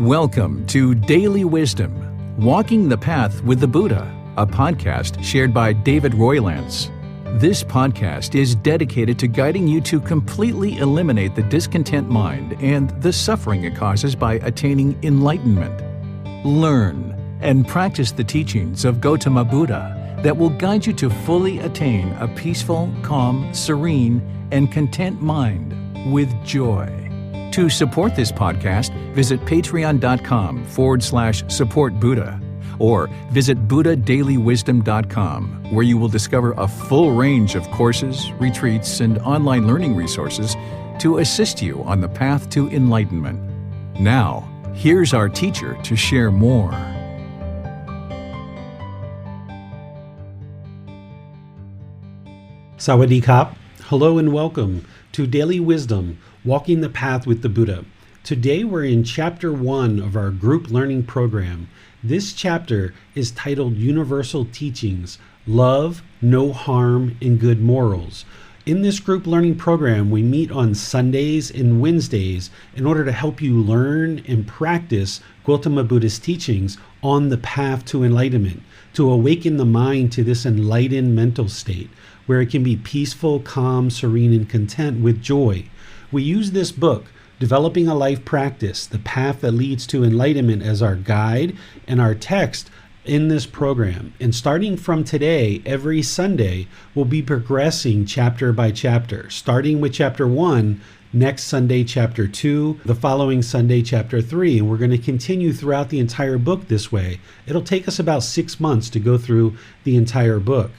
Welcome to Daily Wisdom, Walking the Path with the Buddha, a podcast shared by David Roylance. This podcast is dedicated to guiding you to completely eliminate the discontent mind and the suffering it causes by attaining enlightenment. Learn and practice the teachings of Gotama Buddha that will guide you to fully attain a peaceful, calm, serene, and content mind with joy. To support this podcast, visit patreon.com/support Buddha or visit buddhadailywisdom.com, where you will discover a full range of courses, retreats, and online learning resources to assist you on the path to enlightenment. Now, here's our teacher to share more. Sawadee Kap. Hello and welcome to Daily Wisdom, Walking the Path with the Buddha. Today we're in Chapter 1 of our group learning program. This chapter is titled Universal Teachings, Love, No Harm, and Good Morals. In this group learning program, we meet on Sundays and Wednesdays in order to help you learn and practice Gotama Buddha's teachings on the path to enlightenment, to awaken the mind to this enlightened mental state where it can be peaceful, calm, serene, and content with joy. We use this book, Developing a Life Practice, the path that leads to enlightenment, as our guide and our text in this program. And starting from today, every Sunday, we'll be progressing chapter by chapter, starting with chapter 1, next Sunday, chapter 2, the following Sunday, chapter 3. And we're going to continue throughout the entire book this way. It'll take us about 6 months to go through the entire book.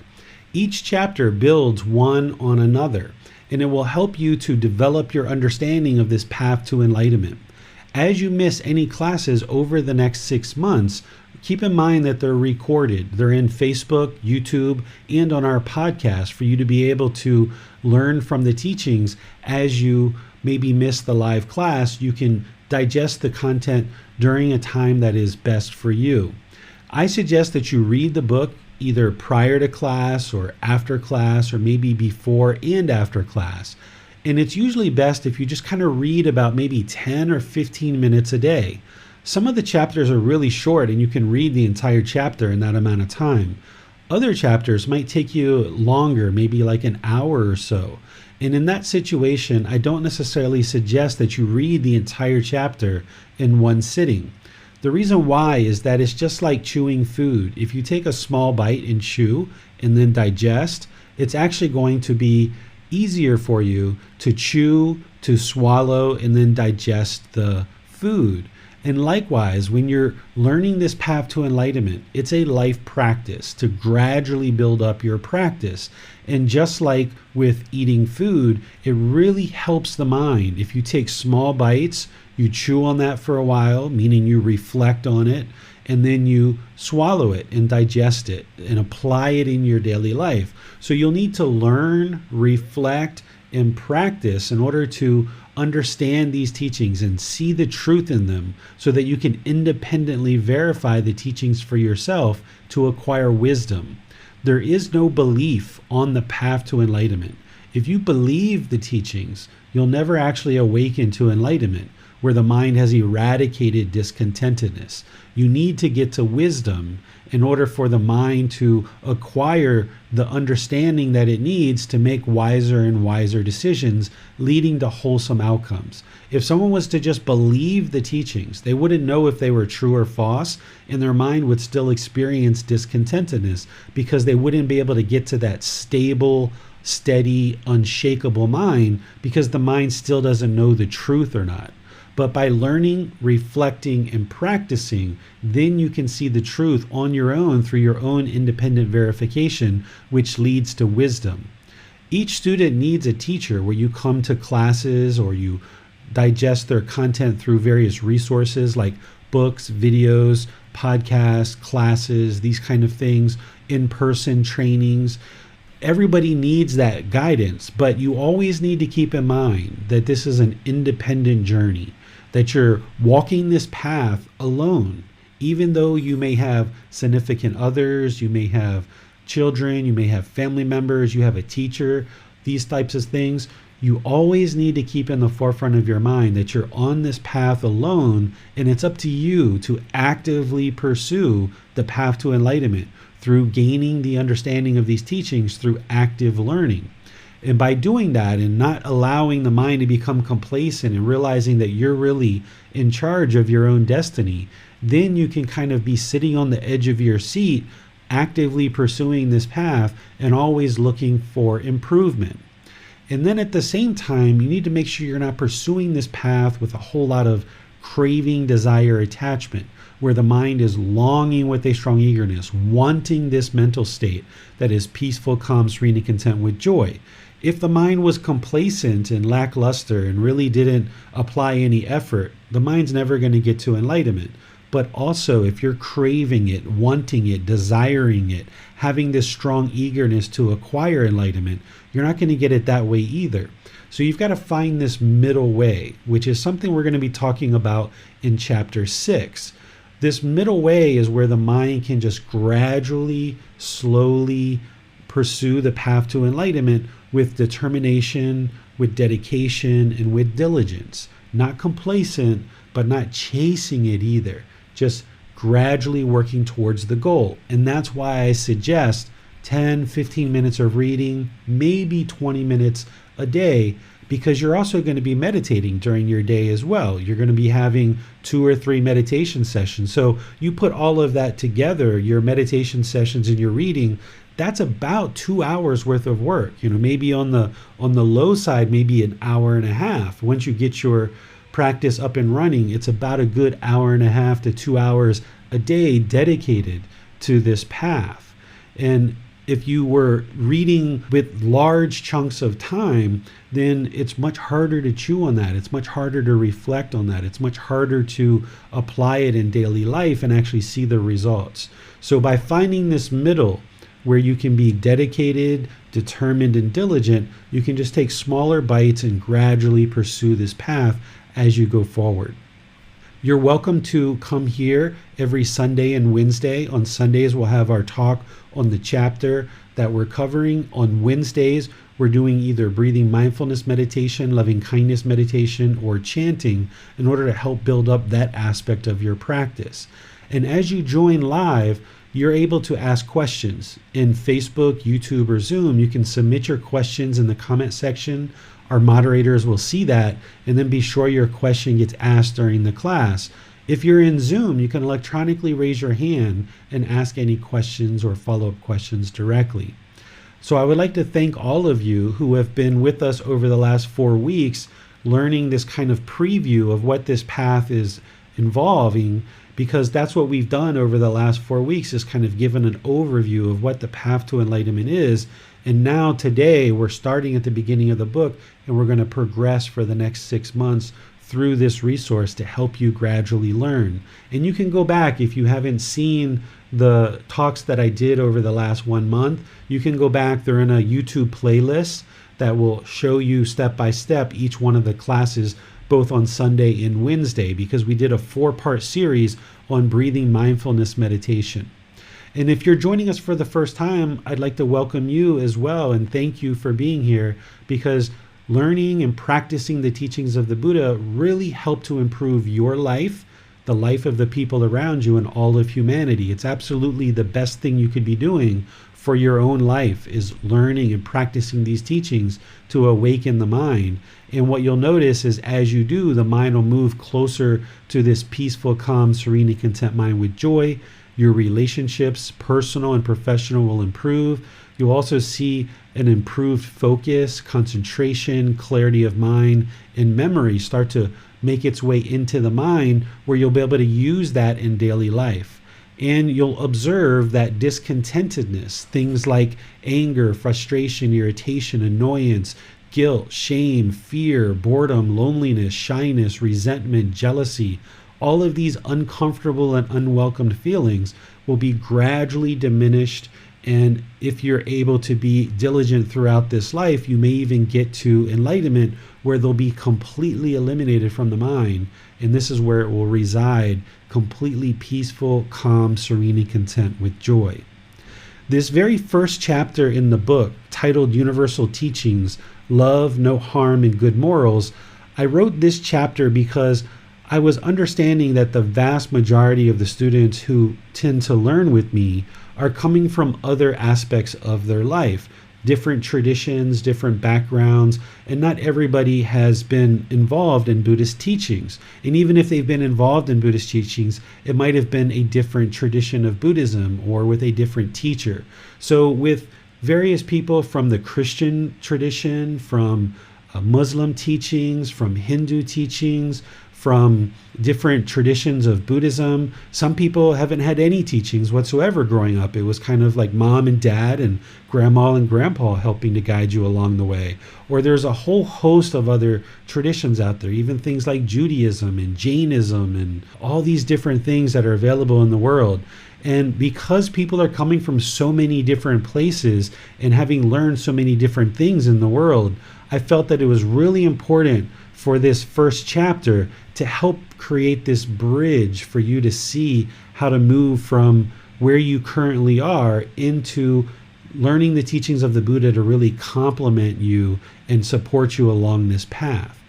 Each chapter builds one on another, and it will help you to develop your understanding of this path to enlightenment. As you miss any classes over the next 6 months, keep in mind that they're recorded. They're in Facebook, YouTube, and on our podcast for you to be able to learn from the teachings. As you maybe miss the live class, you can digest the content during a time that is best for you. I suggest that you read the book either prior to class or after class, or maybe before and after class. And it's usually best if you just kind of read about maybe 10 or 15 minutes a day. Some of the chapters are really short and you can read the entire chapter in that amount of time. Other chapters might take you longer, maybe like an hour or so. And in that situation, I don't necessarily suggest that you read the entire chapter in one sitting. The reason why is that it's just like chewing food. If you take a small bite and chew and then digest, it's actually going to be easier for you to chew, to swallow, and then digest the food. And likewise, when you're learning this path to enlightenment, it's a life practice to gradually build up your practice. And just like with eating food, it really helps the mind. If you take small bites, you chew on that for a while, meaning you reflect on it, and then you swallow it and digest it and apply it in your daily life. So you'll need to learn, reflect, and practice in order to understand these teachings and see the truth in them so that you can independently verify the teachings for yourself to acquire wisdom. There is no belief on the path to enlightenment. If you believe the teachings, you'll never actually awaken to enlightenment, where the mind has eradicated discontentedness. You need to get to wisdom in order for the mind to acquire the understanding that it needs to make wiser and wiser decisions, leading to wholesome outcomes. If someone was to just believe the teachings, they wouldn't know if they were true or false, and their mind would still experience discontentedness because they wouldn't be able to get to that stable, steady, unshakable mind because the mind still doesn't know the truth or not. But by learning, reflecting, and practicing, then you can see the truth on your own through your own independent verification, which leads to wisdom. Each student needs a teacher where you come to classes or you digest their content through various resources like books, videos, podcasts, classes, these kind of things, in-person trainings. Everybody needs that guidance, but you always need to keep in mind that this is an independent journey, that you're walking this path alone. Even though you may have significant others, you may have children, you may have family members, you have a teacher, these types of things, You always need to keep in the forefront of your mind that you're on this path alone, and it's up to you to actively pursue the path to enlightenment through gaining the understanding of these teachings through active learning. And by doing that and not allowing the mind to become complacent and realizing that you're really in charge of your own destiny, then you can kind of be sitting on the edge of your seat, actively pursuing this path and always looking for improvement. And then at the same time, you need to make sure you're not pursuing this path with a whole lot of craving, desire, attachment, where the mind is longing with a strong eagerness, wanting this mental state that is peaceful, calm, serene, and content with joy. If the mind was complacent and lackluster and really didn't apply any effort, the mind's never going to get to enlightenment. But also, if you're craving it, wanting it, desiring it, having this strong eagerness to acquire enlightenment, you're not going to get it that way either. So you've got to find this middle way, which is something we're going to be talking about in chapter 6. This middle way is where the mind can just gradually, slowly pursue the path to enlightenment with determination, with dedication, and with diligence. Not complacent, but not chasing it either. Just gradually working towards the goal. And that's why I suggest 10, 15 minutes of reading, maybe 20 minutes a day, because you're also going to be meditating during your day as well. You're going to be having 2 or 3 meditation sessions. So you put all of that together, your meditation sessions and your reading, that's about 2 hours worth of work. Maybe on the low side, maybe an hour and a half. Once you get your practice up and running, it's about a good hour and a half to 2 hours a day dedicated to this path. And if you were reading with large chunks of time, then it's much harder to chew on that. It's much harder to reflect on that. It's much harder to apply it in daily life and actually see the results. So by finding this middle where you can be dedicated, determined, and diligent, you can just take smaller bites and gradually pursue this path as you go forward. You're welcome to come here every Sunday and Wednesday. On Sundays, we'll have our talk on the chapter that we're covering. On Wednesdays, we're doing either breathing mindfulness meditation, loving kindness meditation, or chanting in order to help build up that aspect of your practice. And as you join live, you're able to ask questions. In Facebook, YouTube, or Zoom, you can submit your questions in the comment section. Our moderators will see that and then be sure your question gets asked during the class. If you're in Zoom, you can electronically raise your hand and ask any questions or follow-up questions directly. So I would like to thank all of you who have been with us over the last 4 weeks, learning this kind of preview of what this path is involving, because that's what we've done over the last 4 weeks, is kind of given an overview of what the path to enlightenment is. And now today we're starting at the beginning of the book, and we're going to progress for the next 6 months through this resource to help you gradually learn. And you can go back, if you haven't seen the talks that I did over the last 1 month, you can go back. They're in a YouTube playlist that will show you step by step each one of the classes, both on Sunday and Wednesday, because we did a 4-part series on breathing mindfulness meditation. And if you're joining us for the first time, I'd like to welcome you as well and thank you for being here, because learning and practicing the teachings of the Buddha really help to improve your life, the life of the people around you, and all of humanity. It's absolutely the best thing you could be doing for your own life, is learning and practicing these teachings to awaken the mind. And what you'll notice is as you do, the mind will move closer to this peaceful, calm, serene, and content mind with joy. Your relationships, personal and professional, will improve. You'll also see an improved focus, concentration, clarity of mind, and memory start to make its way into the mind, where you'll be able to use that in daily life. And you'll observe that discontentedness, things like anger, frustration, irritation, annoyance, guilt, shame, fear, boredom, loneliness, shyness, resentment, jealousy, all of these uncomfortable and unwelcomed feelings will be gradually diminished. And if you're able to be diligent throughout this life, you may even get to enlightenment, where they'll be completely eliminated from the mind. And this is where it will reside, completely peaceful, calm, serene, and content with joy. This very first chapter in the book, titled Universal Teachings, Love, No Harm, and Good Morals, I wrote this chapter because I was understanding that the vast majority of the students who tend to learn with me are coming from other aspects of their life, different traditions, different backgrounds, and not everybody has been involved in Buddhist teachings. And even if they've been involved in Buddhist teachings, it might have been a different tradition of Buddhism or with a different teacher. So with various people from the Christian tradition, from Muslim teachings, from Hindu teachings, from different traditions of Buddhism. Some people haven't had any teachings whatsoever growing up. It was kind of like mom and dad and grandma and grandpa helping to guide you along the way. Or there's a whole host of other traditions out there, even things like Judaism and Jainism and all these different things that are available in the world. And because people are coming from so many different places and having learned so many different things in the world, I felt that it was really important for this first chapter to help create this bridge for you to see how to move from where you currently are into learning the teachings of the Buddha to really complement you and support you along this path.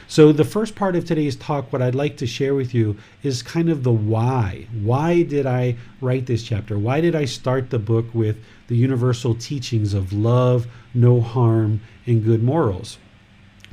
So the first part of today's talk, what I'd like to share with you is kind of the why. Why did I write this chapter? Why did I start the book with the universal teachings of love, no harm, and good morals?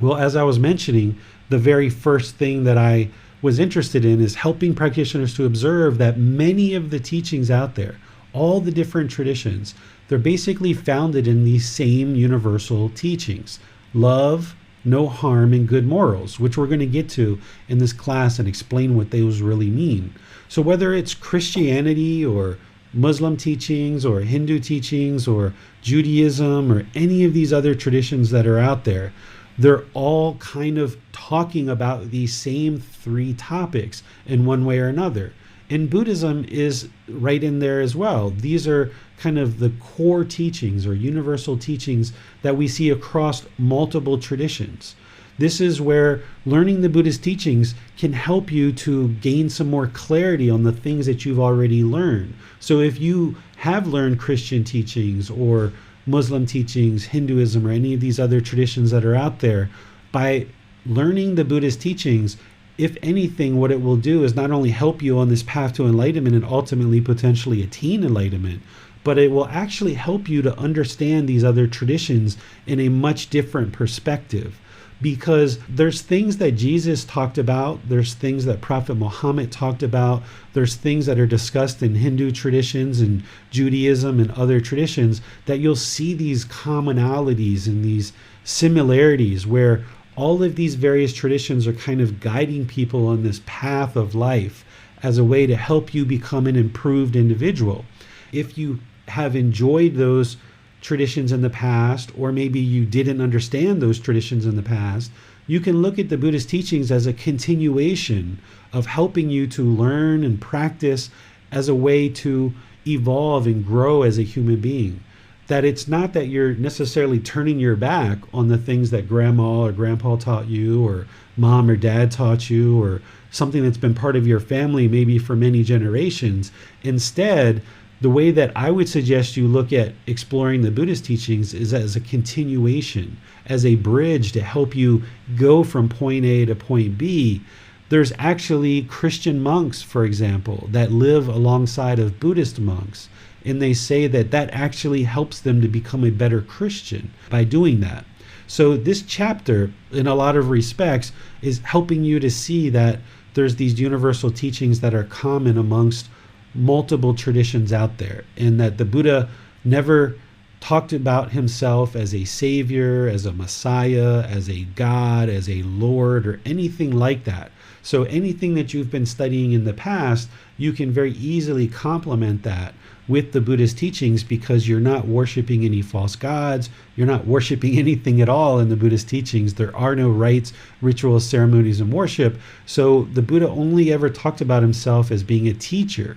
Well, as I was mentioning, the very first thing that I was interested in is helping practitioners to observe that many of the teachings out there, all the different traditions, they're basically founded in these same universal teachings: love, no harm, and good morals, which we're going to get to in this class and explain what those really mean. So whether it's Christianity or Muslim teachings or Hindu teachings or Judaism or any of these other traditions that are out there, they're all kind of talking about these same three topics in one way or another. And Buddhism is right in there as well. These are kind of the core teachings or universal teachings that we see across multiple traditions. This is where learning the Buddhist teachings can help you to gain some more clarity on the things that you've already learned. So if you have learned Christian teachings or Muslim teachings, Hinduism, or any of these other traditions that are out there, by learning the Buddhist teachings, if anything, what it will do is not only help you on this path to enlightenment and ultimately potentially attain enlightenment, but it will actually help you to understand these other traditions in a much different perspective. Because there's things that Jesus talked about, there's things that Prophet Muhammad talked about, there's things that are discussed in Hindu traditions and Judaism and other traditions that you'll see these commonalities and these similarities where all of these various traditions are kind of guiding people on this path of life as a way to help you become an improved individual. If you have enjoyed those traditions in the past, or maybe you didn't understand those traditions in the past, you can look at the Buddhist teachings as a continuation of helping you to learn and practice as a way to evolve and grow as a human being. That it's not that you're necessarily turning your back on the things that grandma or grandpa taught you, or mom or dad taught you, or something that's been part of your family maybe for many generations. Instead, the way that I would suggest you look at exploring the Buddhist teachings is as a continuation, as a bridge to help you go from point A to point B. There's actually Christian monks, for example, that live alongside of Buddhist monks, and they say that that actually helps them to become a better Christian by doing that. So this chapter, in a lot of respects, is helping you to see that there's these universal teachings that are common amongst multiple traditions out there, and that the Buddha never talked about himself as a savior, as a messiah, as a god, as a lord, or anything like that. So anything that you've been studying in the past, you can very easily complement that with the Buddhist teachings, because you're not worshiping any false gods, you're not worshiping anything at all in the Buddhist teachings. There are no rites, rituals, ceremonies, and worship. So the Buddha only ever talked about himself as being a teacher,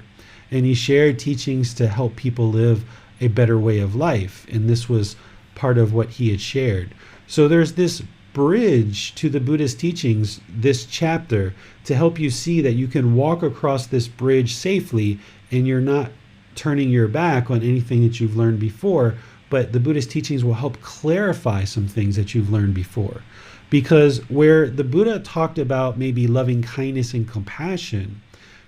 and he shared teachings to help people live a better way of life. And this was part of what he had shared. So there's this bridge to the Buddhist teachings, this chapter, to help you see that you can walk across this bridge safely, and you're not turning your back on anything that you've learned before, but the Buddhist teachings will help clarify some things that you've learned before. Because where the Buddha talked about maybe loving kindness and compassion,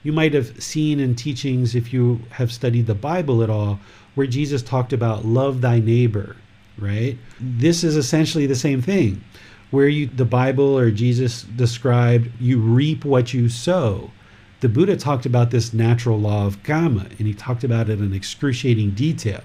you might have seen in teachings, if you have studied the Bible at all, where Jesus talked about love thy neighbor, right? This is essentially the same thing, where the Bible or Jesus described you reap what you sow. The Buddha talked about this natural law of karma, and he talked about it in excruciating detail.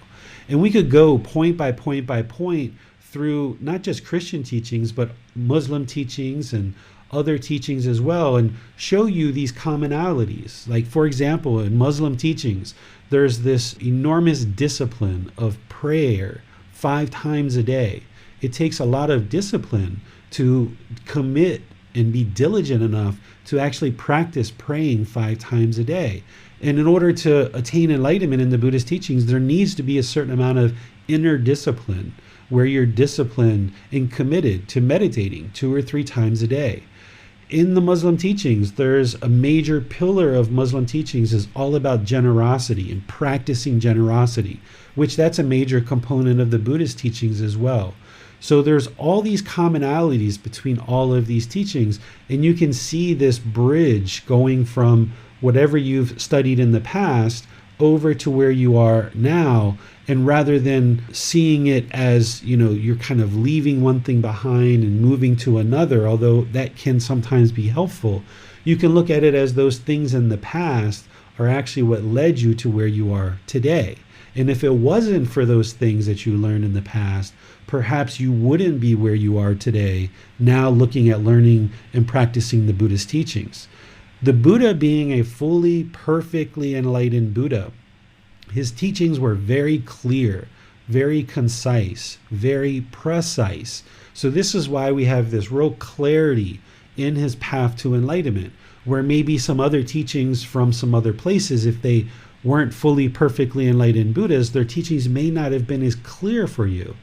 And we could go point by point by point through not just Christian teachings, but Muslim teachings and other teachings as well, and show you these commonalities. Like, for example, in Muslim teachings, there's this enormous discipline of prayer 5 times a day. It takes a lot of discipline to commit and be diligent enough to actually practice praying 5 times a day. And in order to attain enlightenment in the Buddhist teachings, there needs to be a certain amount of inner discipline where you're disciplined and committed to meditating 2 or 3 times a day. In the Muslim teachings, there's a major pillar of Muslim teachings is all about generosity and practicing generosity, which that's a major component of the Buddhist teachings as well. So there's all these commonalities between all of these teachings, and you can see this bridge going from whatever you've studied in the past over to where you are now. And rather than seeing it as, you're kind of leaving one thing behind and moving to another, although that can sometimes be helpful, you can look at it as those things in the past are actually what led you to where you are today. And if it wasn't for those things that you learned in the past, perhaps you wouldn't be where you are today, now looking at learning and practicing the Buddhist teachings. The Buddha being a fully, perfectly enlightened Buddha, his teachings were very clear, very concise, very precise. So this is why we have this real clarity in his path to enlightenment, where maybe some other teachings from some other places, if they weren't fully perfectly enlightened Buddhas, their teachings may not have been as clear for you.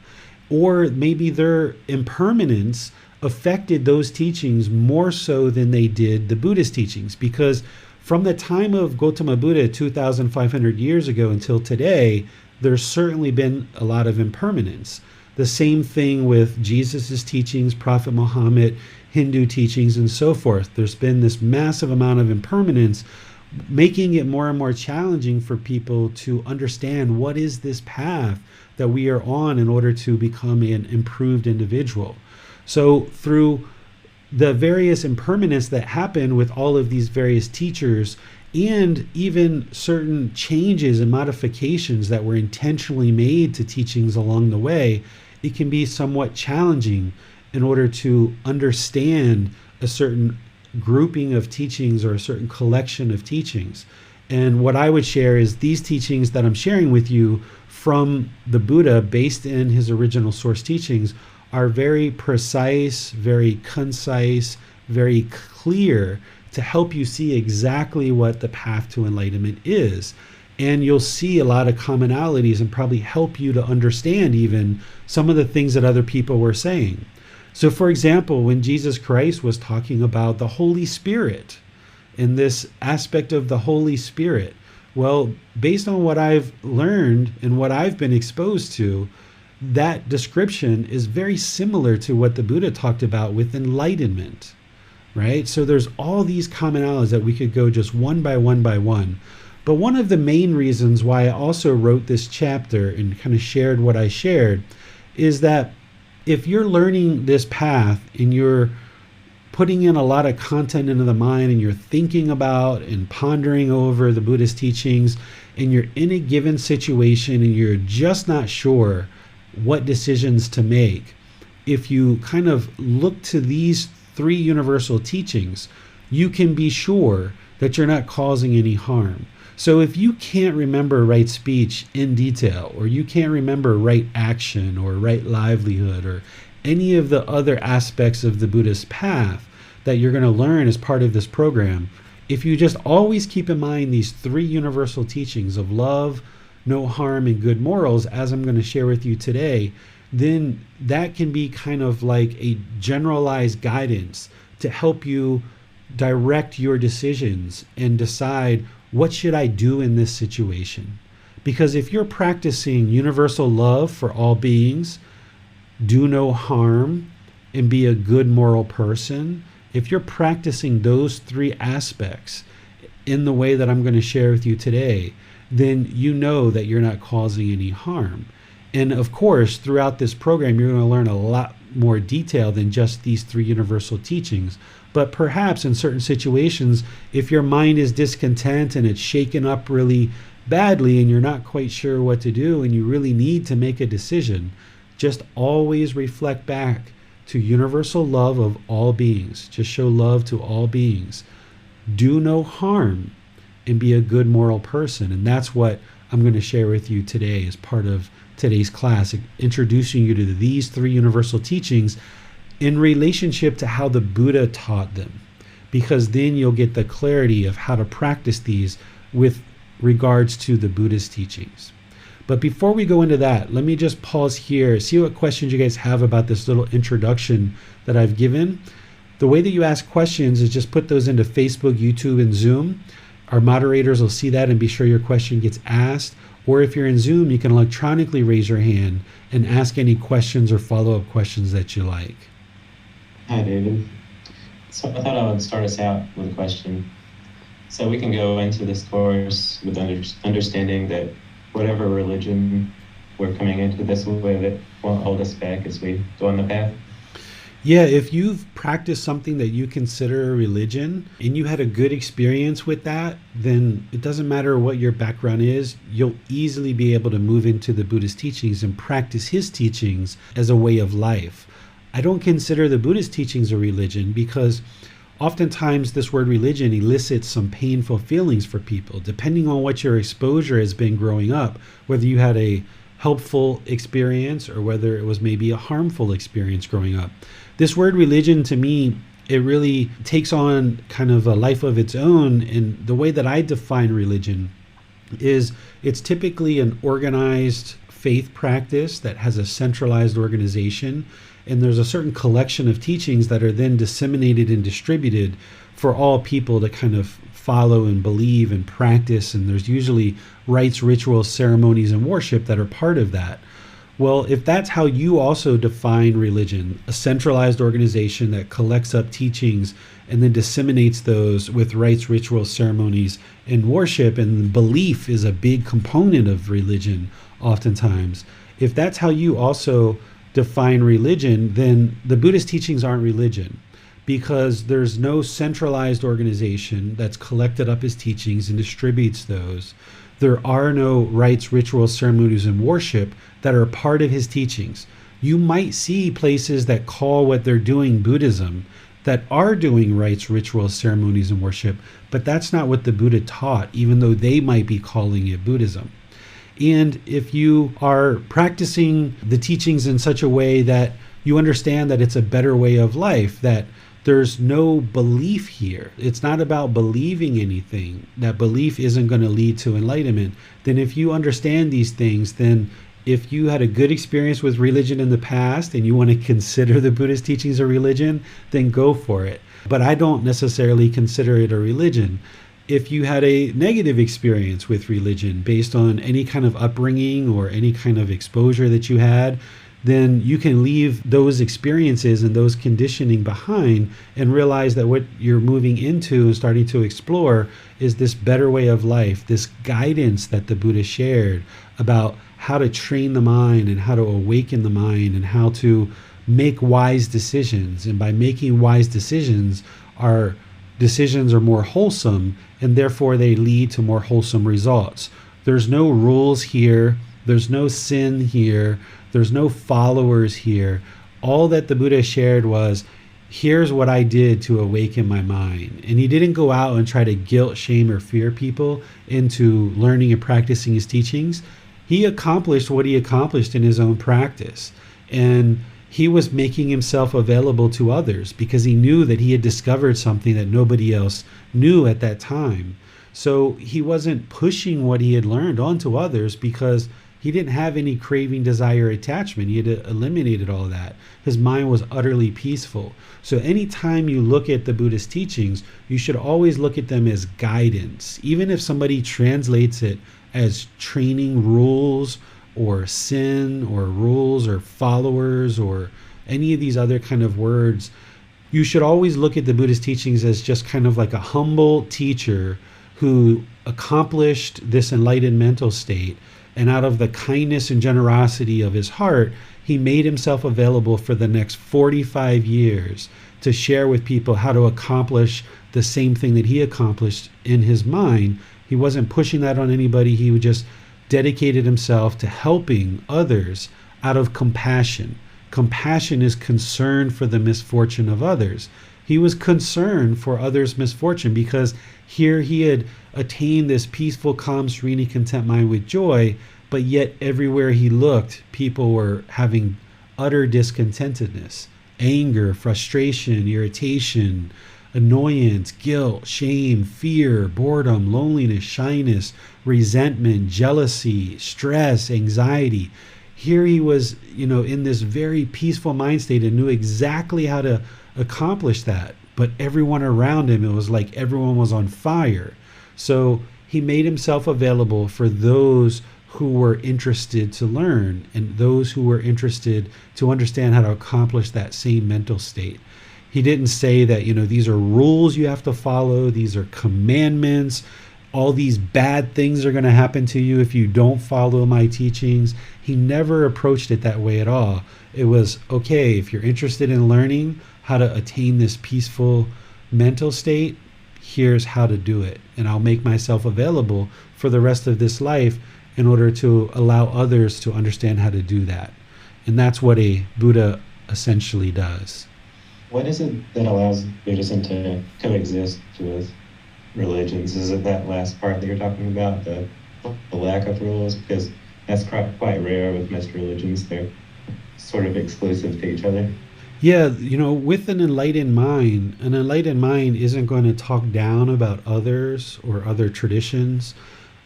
Or maybe their impermanence affected those teachings more so than they did the Buddhist teachings. Because from the time of Gotama Buddha 2,500 years ago until today, there's certainly been a lot of impermanence. The same thing with Jesus's teachings, Prophet Muhammad, Hindu teachings, and so forth. There's been this massive amount of impermanence, making it more and more challenging for people to understand what is this path that we are on in order to become an improved individual. So through the various impermanence that happened with all of these various teachers, and even certain changes and modifications that were intentionally made to teachings along the way, it can be somewhat challenging in order to understand a certain grouping of teachings or a certain collection of teachings. And what I would share is these teachings that I'm sharing with you from the Buddha, based in his original source teachings, are very precise, very concise, very clear to help you see exactly what the path to enlightenment is. And you'll see a lot of commonalities and probably help you to understand even some of the things that other people were saying. So for example, when Jesus Christ was talking about the Holy Spirit and this aspect of the Holy Spirit, well, based on what I've learned and what I've been exposed to, that description is very similar to what the Buddha talked about with enlightenment, right? So there's all these commonalities that we could go just one by one by one. But one of the main reasons why I also wrote this chapter and kind of shared what I shared is that if you're learning this path and you're putting in a lot of content into the mind and you're thinking about and pondering over the Buddhist teachings, and you're in a given situation and you're just not sure what decisions to make, if you kind of look to these 3 universal teachings, you can be sure that you're not causing any harm. So if you can't remember right speech in detail, or you can't remember right action or right livelihood or any of the other aspects of the Buddhist path that you're going to learn as part of this program, if you just always keep in mind these 3 universal teachings of love, no harm, and good morals, as I'm going to share with you today, then that can be kind of like a generalized guidance to help you direct your decisions and decide, what should I do in this situation? Because if you're practicing universal love for all beings, do no harm, and be a good moral person, if you're practicing those three aspects in the way that I'm going to share with you today, then you know that you're not causing any harm. And of course, throughout this program, you're going to learn a lot more detail than just these three universal teachings. But perhaps in certain situations, if your mind is discontent and it's shaken up really badly and you're not quite sure what to do and you really need to make a decision, just always reflect back to universal love of all beings. Just show love to all beings. Do no harm and be a good moral person. And that's what I'm going to share with you today as part of today's class, introducing you to these three universal teachings in relationship to how the Buddha taught them, because then you'll get the clarity of how to practice these with regards to the Buddha's teachings. But before we go into that, let me just pause here, see what questions you guys have about this little introduction that I've given. The way that you ask questions is just put those into Facebook, YouTube, and Zoom. Our moderators will see that and be sure your question gets asked. Or if you're in Zoom, you can electronically raise your hand and ask any questions or follow-up questions that you like. Hi, David. So I thought I would start us out with a question. So we can go into this course with understanding that whatever religion we're coming into this with, it won't hold us back as we go on the path. Yeah, if you've practiced something that you consider a religion and you had a good experience with that, then it doesn't matter what your background is, you'll easily be able to move into the Buddhist teachings and practice his teachings as a way of life. I don't consider the Buddhist teachings a religion because oftentimes this word religion elicits some painful feelings for people, depending on what your exposure has been growing up, whether you had a helpful experience or whether it was maybe a harmful experience growing up. This word religion, to me, it really takes on kind of a life of its own. And the way that I define religion is it's typically an organized faith practice that has a centralized organization. And there's a certain collection of teachings that are then disseminated and distributed for all people to kind of follow and believe and practice. And there's usually rites, rituals, ceremonies, and worship that are part of that. Well, if that's how you also define religion, a centralized organization that collects up teachings and then disseminates those with rites, rituals, ceremonies, and worship, and belief is a big component of religion oftentimes. If that's how you also define religion, then the Buddhist teachings aren't religion, because there's no centralized organization that's collected up his teachings and distributes those. There are no rites, rituals, ceremonies, and worship that are part of his teachings. You might see places that call what they're doing Buddhism, that are doing rites, rituals, ceremonies, and worship, but that's not what the Buddha taught, even though they might be calling it Buddhism. And if you are practicing the teachings in such a way that you understand that it's a better way of life, that there's no belief here, it's not about believing anything, that belief isn't going to lead to enlightenment, then if you understand these things, then if you had a good experience with religion in the past and you want to consider the Buddhist teachings a religion, then go for it. But I don't necessarily consider it a religion. If you had a negative experience with religion based on any kind of upbringing or any kind of exposure that you had, then you can leave those experiences and those conditioning behind and realize that what you're moving into and starting to explore is this better way of life, this guidance that the Buddha shared about how to train the mind and how to awaken the mind and how to make wise decisions. And by making wise decisions, our decisions are more wholesome, and therefore they lead to more wholesome results. There's no rules here. There's no sin here. There's no followers here. All that the Buddha shared was, here's what I did to awaken my mind. And he didn't go out and try to guilt, shame, or fear people into learning and practicing his teachings. He accomplished what he accomplished in his own practice. And he was making himself available to others because he knew that he had discovered something that nobody else knew at that time. So he wasn't pushing what he had learned onto others because he didn't have any craving, desire, attachment. He had eliminated all of that. His mind was utterly peaceful. So anytime you look at the Buddhist teachings, you should always look at them as guidance. Even if somebody translates it as training rules or sin or rules or followers or any of these other kind of words, you should always look at the Buddhist teachings as just kind of like a humble teacher who accomplished this enlightened mental state, and out of the kindness and generosity of his heart, he made himself available for the next 45 years to share with people how to accomplish the same thing that he accomplished in his mind. He wasn't pushing that on anybody. He just dedicated himself to helping others out of compassion. Compassion is concern for the misfortune of others. He was concerned for others' misfortune because here he had attained this peaceful, calm, serene, content mind with joy, but yet everywhere he looked, people were having utter discontentedness, anger, frustration, irritation, annoyance, guilt, shame, fear, boredom, loneliness, shyness, resentment, jealousy, stress, anxiety. Here he was, in this very peaceful mind state and knew exactly how to accomplish that. But everyone around him, it was like everyone was on fire. So he made himself available for those who were interested to learn and those who were interested to understand how to accomplish that same mental state. He didn't say that, these are rules you have to follow, these are commandments, all these bad things are going to happen to you if you don't follow my teachings. He never approached it that way at all. It was, okay, if you're interested in learning how to attain this peaceful mental state, here's how to do it. And I'll make myself available for the rest of this life in order to allow others to understand how to do that. And that's what a Buddha essentially does. What is it that allows Buddhism to coexist with religions? Is it that last part that you're talking about, the lack of rules? Because that's quite rare with most religions. They're sort of exclusive to each other. Yeah, with an enlightened mind isn't going to talk down about others or other traditions.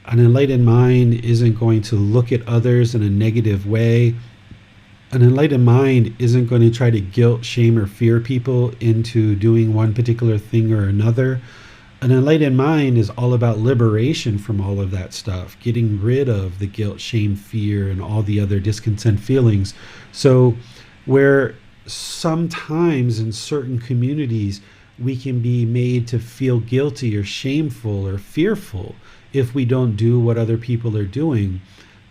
An enlightened mind isn't going to look at others in a negative way. An enlightened mind isn't going to try to guilt, shame, or fear people into doing one particular thing or another. An enlightened mind is all about liberation from all of that stuff, getting rid of the guilt, shame, fear, and all the other discontent feelings. So where sometimes in certain communities we can be made to feel guilty or shameful or fearful if we don't do what other people are doing,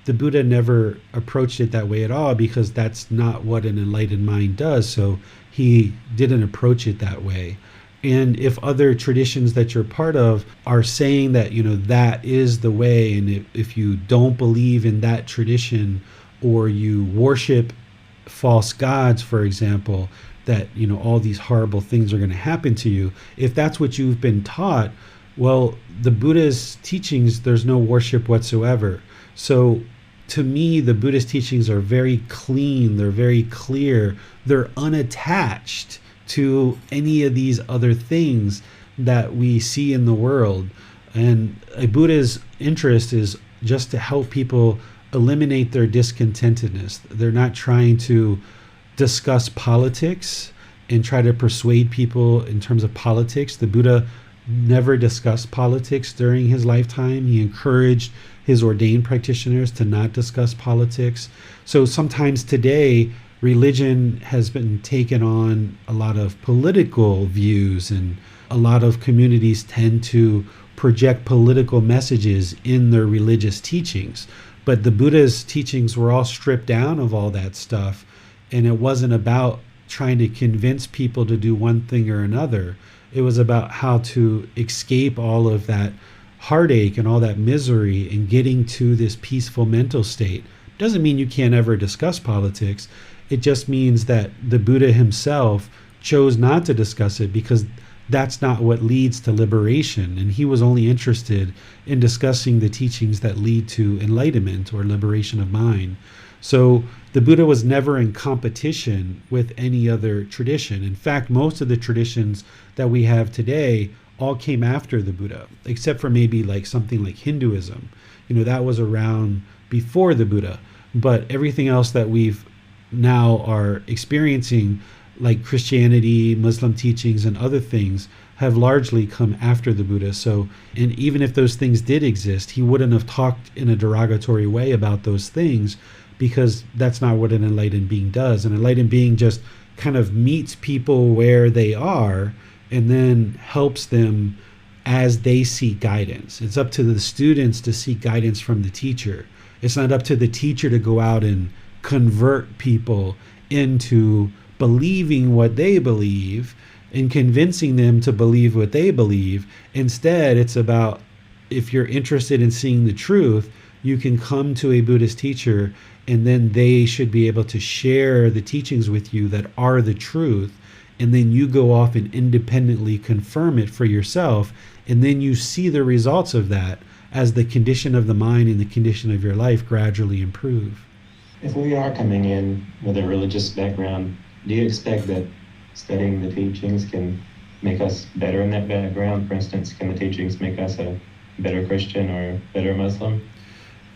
the Buddha never approached it that way at all, because that's not what an enlightened mind does. So he didn't approach it that way. And if other traditions that you're part of are saying that, that is the way, and if you don't believe in that tradition, or you worship false gods, for example, that, all these horrible things are going to happen to you, if that's what you've been taught, well, the Buddha's teachings, there's no worship whatsoever. So to me, the Buddhist teachings are very clean, they're very clear, they're unattached to any of these other things that we see in the world. And a Buddha's interest is just to help people eliminate their discontentedness. They're not trying to discuss politics and try to persuade people in terms of politics. The Buddha never discussed politics during his lifetime. He encouraged his ordained practitioners to not discuss politics. So sometimes today, religion has been taken on a lot of political views, and a lot of communities tend to project political messages in their religious teachings. But the Buddha's teachings were all stripped down of all that stuff, and it wasn't about trying to convince people to do one thing or another. It was about how to escape all of that heartache and all that misery and getting to this peaceful mental state. Doesn't mean you can't ever discuss politics. It just means that the Buddha himself chose not to discuss it, because that's not what leads to liberation. And he was only interested in discussing the teachings that lead to enlightenment or liberation of mind. So the Buddha was never in competition with any other tradition. In fact, most of the traditions that we have today all came after the Buddha, except for maybe like something like Hinduism. That was around before the Buddha. But everything else that we've now are experiencing, like Christianity, Muslim teachings, and other things, have largely come after the Buddha. So, and even if those things did exist, he wouldn't have talked in a derogatory way about those things, because that's not what an enlightened being does. An enlightened being just kind of meets people where they are and then helps them as they seek guidance. It's up to the students to seek guidance from the teacher. It's not up to the teacher to go out and convert people into believing what they believe and convincing them to believe what they believe. Instead, it's about, if you're interested in seeing the truth, you can come to a Buddhist teacher, and then they should be able to share the teachings with you that are the truth. And then you go off and independently confirm it for yourself. And then you see the results of that as the condition of the mind and the condition of your life gradually improve. If we are coming in with a religious background, do you expect that studying the teachings can make us better in that background? For instance, can the teachings make us a better Christian or a better Muslim?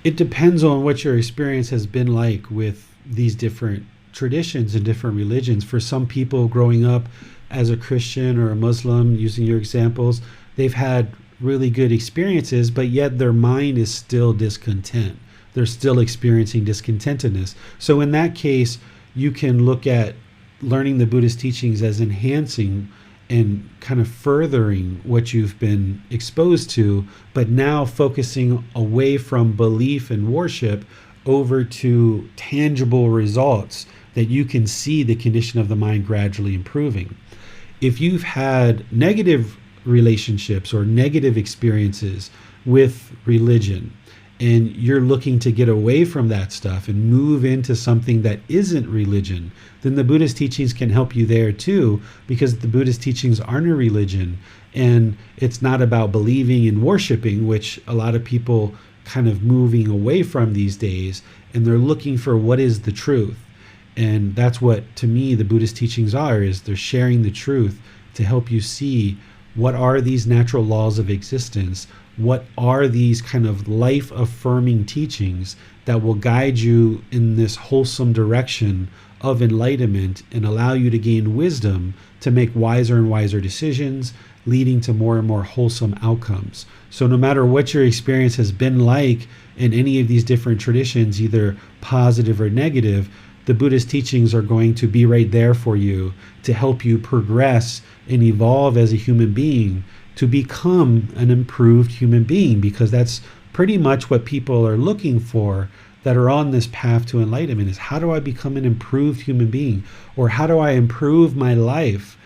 It depends on what your experience has been like with these different traditions and different religions. For some people growing up as a Christian or a Muslim, using your examples, they've had really good experiences, but yet their mind is still discontent. They're still experiencing discontentedness. So in that case, you can look at learning the Buddhist teachings as enhancing and kind of furthering what you've been exposed to, but now focusing away from belief and worship over to tangible results that you can see the condition of the mind gradually improving. If you've had negative relationships or negative experiences with religion, and you're looking to get away from that stuff and move into something that isn't religion, then the Buddhist teachings can help you there too, because the Buddhist teachings aren't a religion, and it's not about believing and worshiping, which a lot of people kind of moving away from these days, and they're looking for what is the truth. And that's what, to me, the Buddhist teachings are, is they're sharing the truth to help you see what are these natural laws of existence, what are these kind of life-affirming teachings that will guide you in this wholesome direction of enlightenment and allow you to gain wisdom to make wiser and wiser decisions, leading to more and more wholesome outcomes. So no matter what your experience has been like in any of these different traditions, either positive or negative, the Buddhist teachings are going to be right there for you to help you progress and evolve as a human being to become an improved human being, because that's pretty much what people are looking for that are on this path to enlightenment, is how do I become an improved human being, or how do I improve my life?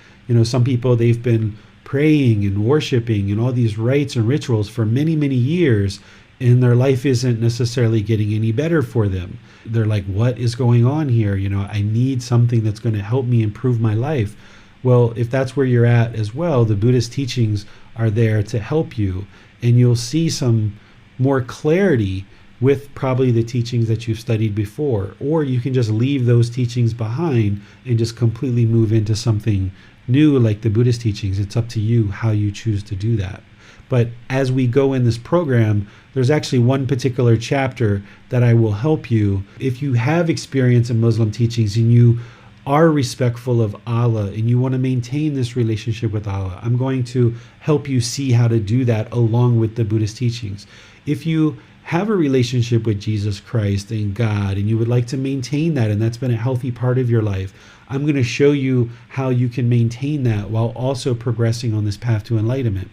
Some people, they've been praying and worshiping and all these rites and rituals for many, many years, and their life isn't necessarily getting any better for them. They're like, what is going on here? I need something that's going to help me improve my life. Well, if that's where you're at as well, the Buddhist teachings are there to help you, and you'll see some more clarity with probably the teachings that you've studied before, or you can just leave those teachings behind and just completely move into something new like the Buddhist teachings. It's up to you how you choose to do that. But as we go in this program, there's actually one particular chapter that I will help you. If you have experience in Muslim teachings and you are respectful of Allah and you want to maintain this relationship with Allah, I'm going to help you see how to do that along with the Buddhist teachings. If you have a relationship with Jesus Christ and God and you would like to maintain that, and that's been a healthy part of your life, I'm going to show you how you can maintain that while also progressing on this path to enlightenment.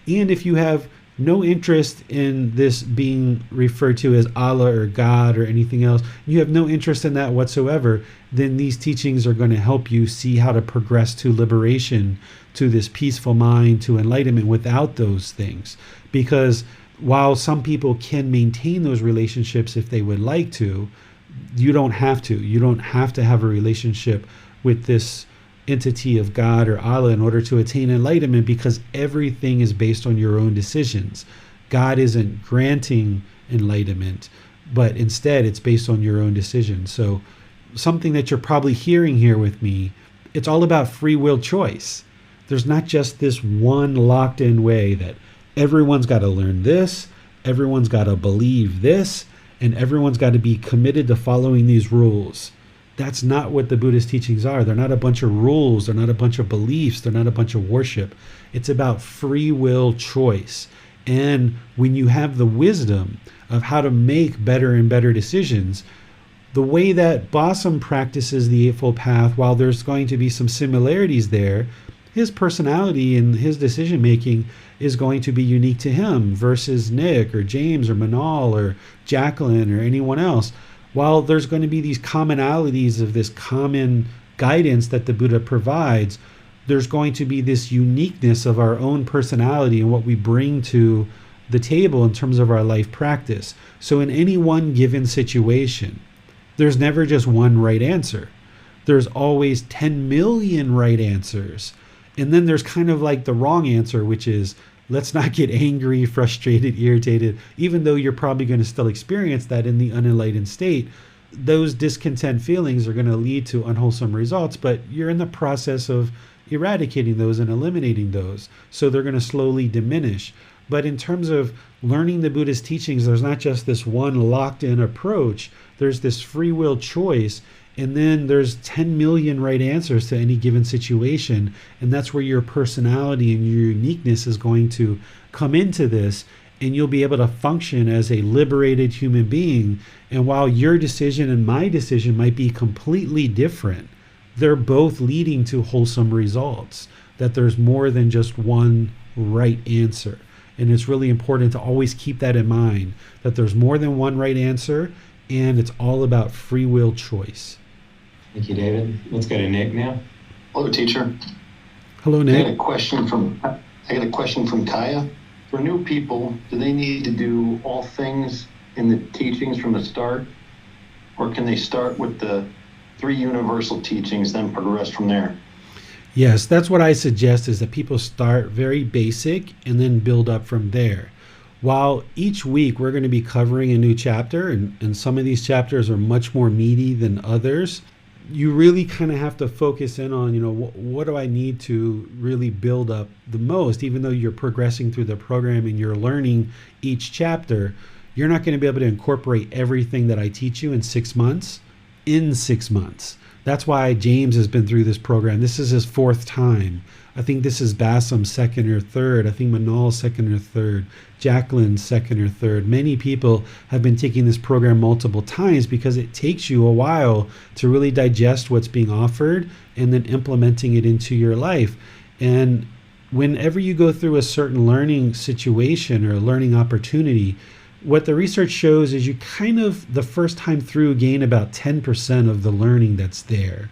And if you have no interest in this being referred to as Allah or God or anything else, you have no interest in that whatsoever, then these teachings are going to help you see how to progress to liberation, to this peaceful mind, to enlightenment without those things. Because while some people can maintain those relationships if they would like to, you don't have to. You don't have to have a relationship with this entity of God or Allah in order to attain enlightenment, because everything is based on your own decisions. God isn't granting enlightenment, but instead it's based on your own decisions. So something that you're probably hearing here with me, it's all about free will choice. There's not just this one locked in way that everyone's got to learn this, everyone's got to believe this, and everyone's got to be committed to following these rules. That's not what the Buddhist teachings are. They're not a bunch of rules. They're not a bunch of beliefs. They're not a bunch of worship. It's about free will choice. And when you have the wisdom of how to make better and better decisions, the way that Basam practices the Eightfold Path, while there's going to be some similarities there, his personality and his decision making is going to be unique to him versus Nick or James or Manal or Jacqueline or anyone else. While there's going to be these commonalities of this common guidance that the Buddha provides, there's going to be this uniqueness of our own personality and what we bring to the table in terms of our life practice. So in any one given situation, there's never just one right answer. There's always 10 million right answers. And then there's kind of like the wrong answer, which is, let's not get angry, frustrated, irritated, even though you're probably going to still experience that in the unenlightened state. Those discontent feelings are going to lead to unwholesome results, but you're in the process of eradicating those and eliminating those. So they're going to slowly diminish. But in terms of learning the Buddhist teachings, there's not just this one locked in approach. There's this free will choice. And then there's 10 million right answers to any given situation. And that's where your personality and your uniqueness is going to come into this. And you'll be able to function as a liberated human being. And while your decision and my decision might be completely different, they're both leading to wholesome results. That there's more than just one right answer. And it's really important to always keep that in mind, that there's more than one right answer, and it's all about free will choice. Thank you, David. Let's go to Nick now. Hello, teacher. Hello, I Nick. got a question from Kaya. For new people, do they need to do all things in the teachings from the start? Or can they start with the 3 universal teachings, then progress from there? Yes, that's what I suggest, is that people start very basic and then build up from there. While each week we're going to be covering a new chapter, and some of these chapters are much more meaty than others, you really kind of have to focus in on, what do I need to really build up the most? Even though you're progressing through the program and you're learning each chapter, you're not going to be able to incorporate everything that I teach you in 6 months in 6 months. That's why James has been through this program. This is his 4th time. I think this is Basam's 2nd or 3rd. I think Manal's 2nd or 3rd. Jacqueline's 2nd or 3rd. Many people have been taking this program multiple times because it takes you a while to really digest what's being offered and then implementing it into your life. And whenever you go through a certain learning situation or a learning opportunity, what the research shows is you kind of, the first time through, gain about 10% of the learning that's there.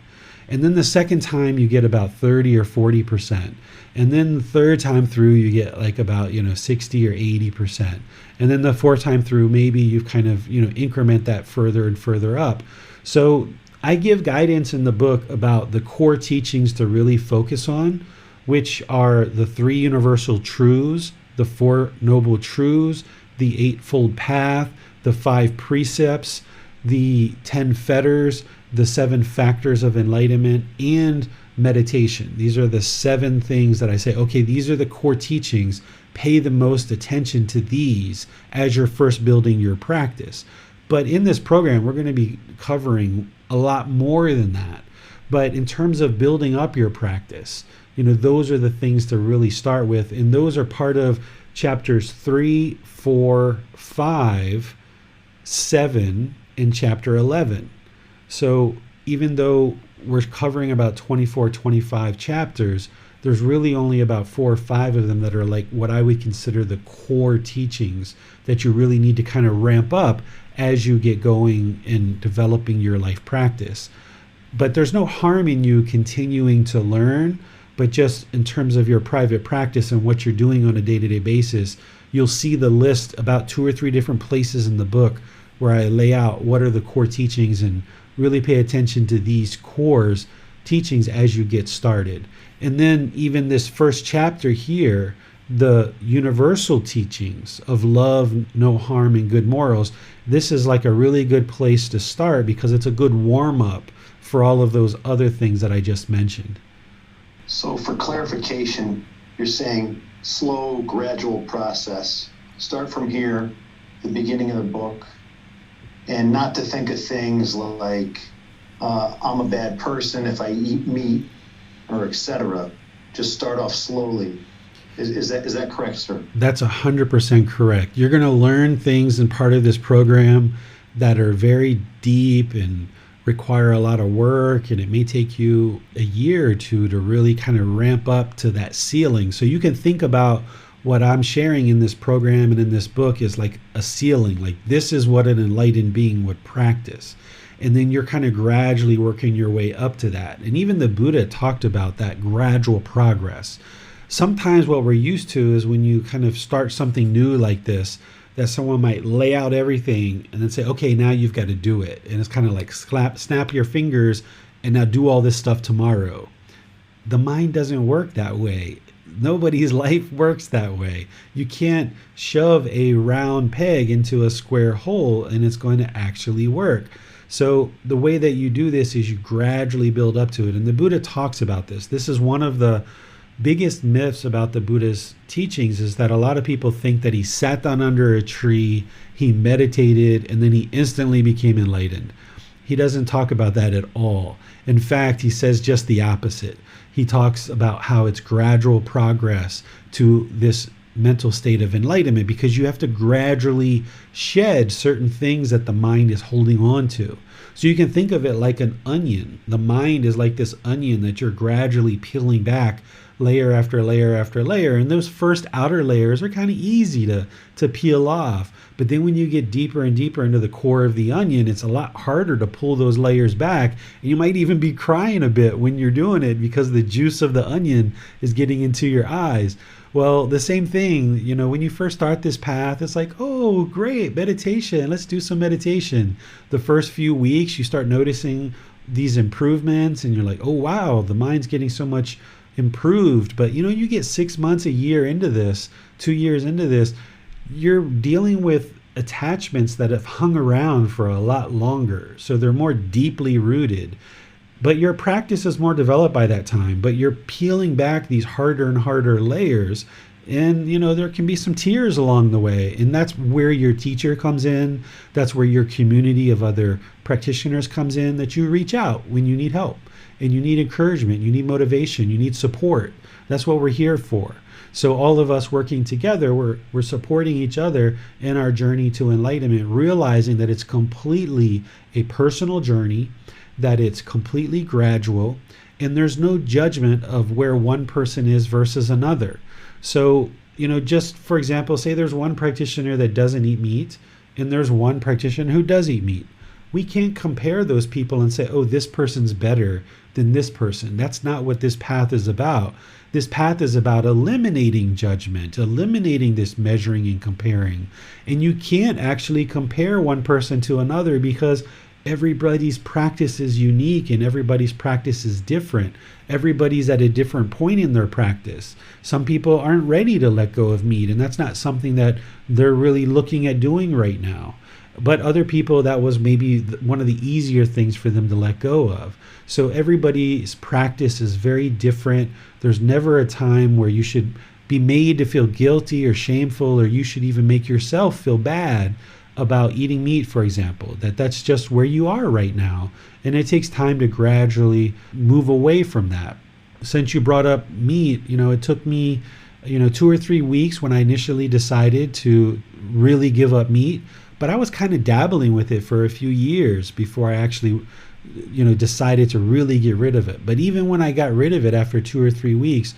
And then the second time you get about 30 or 40%. And then the third time through you get like about 60 or 80%. And then the 4th time through, maybe you've kind of increment that further and further up. So I give guidance in the book about the core teachings to really focus on, which are the 3 universal truths, the 4 noble truths, the Eightfold Path, the 5 precepts, the 10 fetters, the 7 factors of enlightenment, and meditation. These are the 7 things that I say, okay, these are the core teachings. Pay the most attention to these as you're first building your practice. But in this program, we're going to be covering a lot more than that. But in terms of building up your practice, those are the things to really start with. And those are part of chapters 3, 4, 5, 7, and chapter 11. So even though we're covering about 24, 25 chapters, there's really only about 4 or 5 of them that are like what I would consider the core teachings that you really need to kind of ramp up as you get going in developing your life practice. But there's no harm in you continuing to learn, but just in terms of your private practice and what you're doing on a day-to-day basis, you'll see the list about 2 or 3 different places in the book where I lay out what are the core teachings, and really pay attention to these core teachings as you get started. And then even this first chapter here, the universal teachings of love, no harm, and good morals, this is like a really good place to start because it's a good warm-up for all of those other things that I just mentioned. So for clarification, you're saying slow, gradual process. Start from here, the beginning of the book, and not to think of things like I'm a bad person if I eat meat or etc. Just start off slowly. Is that correct, sir? That's 100% correct. You're going to learn things in part of this program that are very deep and require a lot of work, and it may take you a year or two to really kind of ramp up to that ceiling. So you can think about what I'm sharing in this program and in this book is like a ceiling. Like, this is what an enlightened being would practice. And then you're kind of gradually working your way up to that. And even the Buddha talked about that gradual progress. Sometimes what we're used to is when you kind of start something new like this, that someone might lay out everything and then say, okay, now you've got to do it. And it's kind of like snap your fingers and now do all this stuff tomorrow. The mind doesn't work that way. Nobody's life works that way. You can't shove a round peg into a square hole and it's going to actually work. So the way that you do this is you gradually build up to it. And the Buddha talks about this. This is one of the biggest myths about the Buddha's teachings, is that a lot of people think that he sat down under a tree, he meditated, and then he instantly became enlightened. He doesn't talk about that at all. In fact, he says just the opposite. He talks about how it's gradual progress to this mental state of enlightenment, because you have to gradually shed certain things that the mind is holding on to. So you can think of it like an onion. The mind is like this onion that you're gradually peeling back layer after layer after layer. And those first outer layers are kind of easy to peel off. But then when you get deeper and deeper into the core of the onion, it's a lot harder to pull those layers back. And you might even be crying a bit when you're doing it because the juice of the onion is getting into your eyes. Well, the same thing, when you first start this path, it's like, oh, great, meditation. Let's do some meditation. The first few weeks, you start noticing these improvements and you're like, oh, wow, the mind's getting so much improved. But, you get 6 months, a year into this, 2 years into this, you're dealing with attachments that have hung around for a lot longer. So they're more deeply rooted. But your practice is more developed by that time, but you're peeling back these harder and harder layers. And, there can be some tears along the way. And that's where your teacher comes in. That's where your community of other practitioners comes in, that you reach out when you need help and you need encouragement, you need motivation, you need support. That's what we're here for. So all of us working together, we're supporting each other in our journey to enlightenment, realizing that it's completely a personal journey, that it's completely gradual, and there's no judgment of where one person is versus another. So, just for example, say there's one practitioner that doesn't eat meat, and there's one practitioner who does eat meat. We can't compare those people and say, oh, this person's better than this person. That's not what this path is about. This path is about eliminating judgment, eliminating this measuring and comparing. And you can't actually compare one person to another, because everybody's practice is unique and everybody's practice is different. Everybody's at a different point in their practice. Some people aren't ready to let go of meat, and that's not something that they're really looking at doing right now. But other people, that was maybe one of the easier things for them to let go of. So everybody's practice is very different. There's never a time where you should be made to feel guilty or shameful, or you should even make yourself feel bad about eating meat, for example. That's just where you are right now. And it takes time to gradually move away from that. Since you brought up meat, it took me, 2 or 3 weeks when I initially decided to really give up meat. But I was kind of dabbling with it for a few years before I actually, decided to really get rid of it. But even when I got rid of it after 2 or 3 weeks,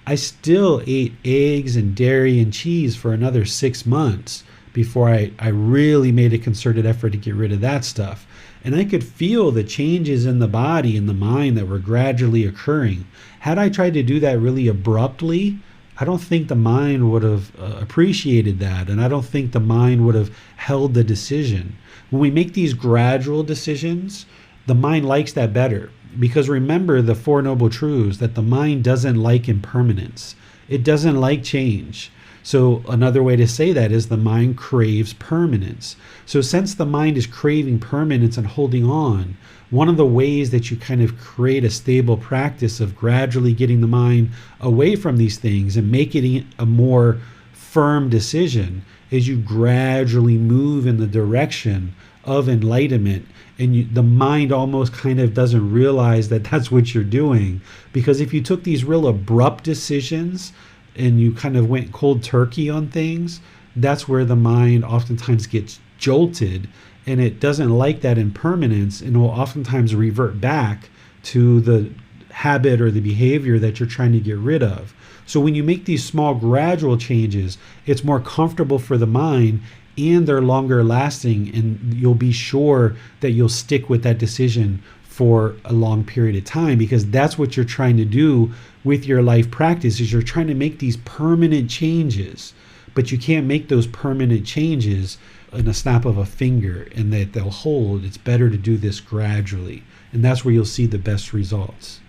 I still ate eggs and dairy and cheese for another 6 months before I really made a concerted effort to get rid of that stuff. And I could feel the changes in the body and the mind that were gradually occurring. Had I tried to do that really abruptly, I don't think the mind would have appreciated that, and I don't think the mind would have held the decision. When we make these gradual decisions, the mind likes that better, because remember the 4 Noble Truths, that the mind doesn't like impermanence. It doesn't like change. So another way to say that is the mind craves permanence. So since the mind is craving permanence and holding on, one of the ways that you kind of create a stable practice of gradually getting the mind away from these things and making it a more firm decision is you gradually move in the direction of enlightenment, and the mind almost kind of doesn't realize that that's what you're doing. Because if you took these real abrupt decisions and you kind of went cold turkey on things, that's where the mind oftentimes gets jolted, and it doesn't like that impermanence, and will oftentimes revert back to the habit or the behavior that you're trying to get rid of. So when you make these small gradual changes, it's more comfortable for the mind, and they're longer lasting, and you'll be sure that you'll stick with that decision for a long period of time, because that's what you're trying to do with your life practice, is you're trying to make these permanent changes. But you can't make those permanent changes in a snap of a finger and that they'll hold. It's better to do this gradually, and that's where you'll see the best results.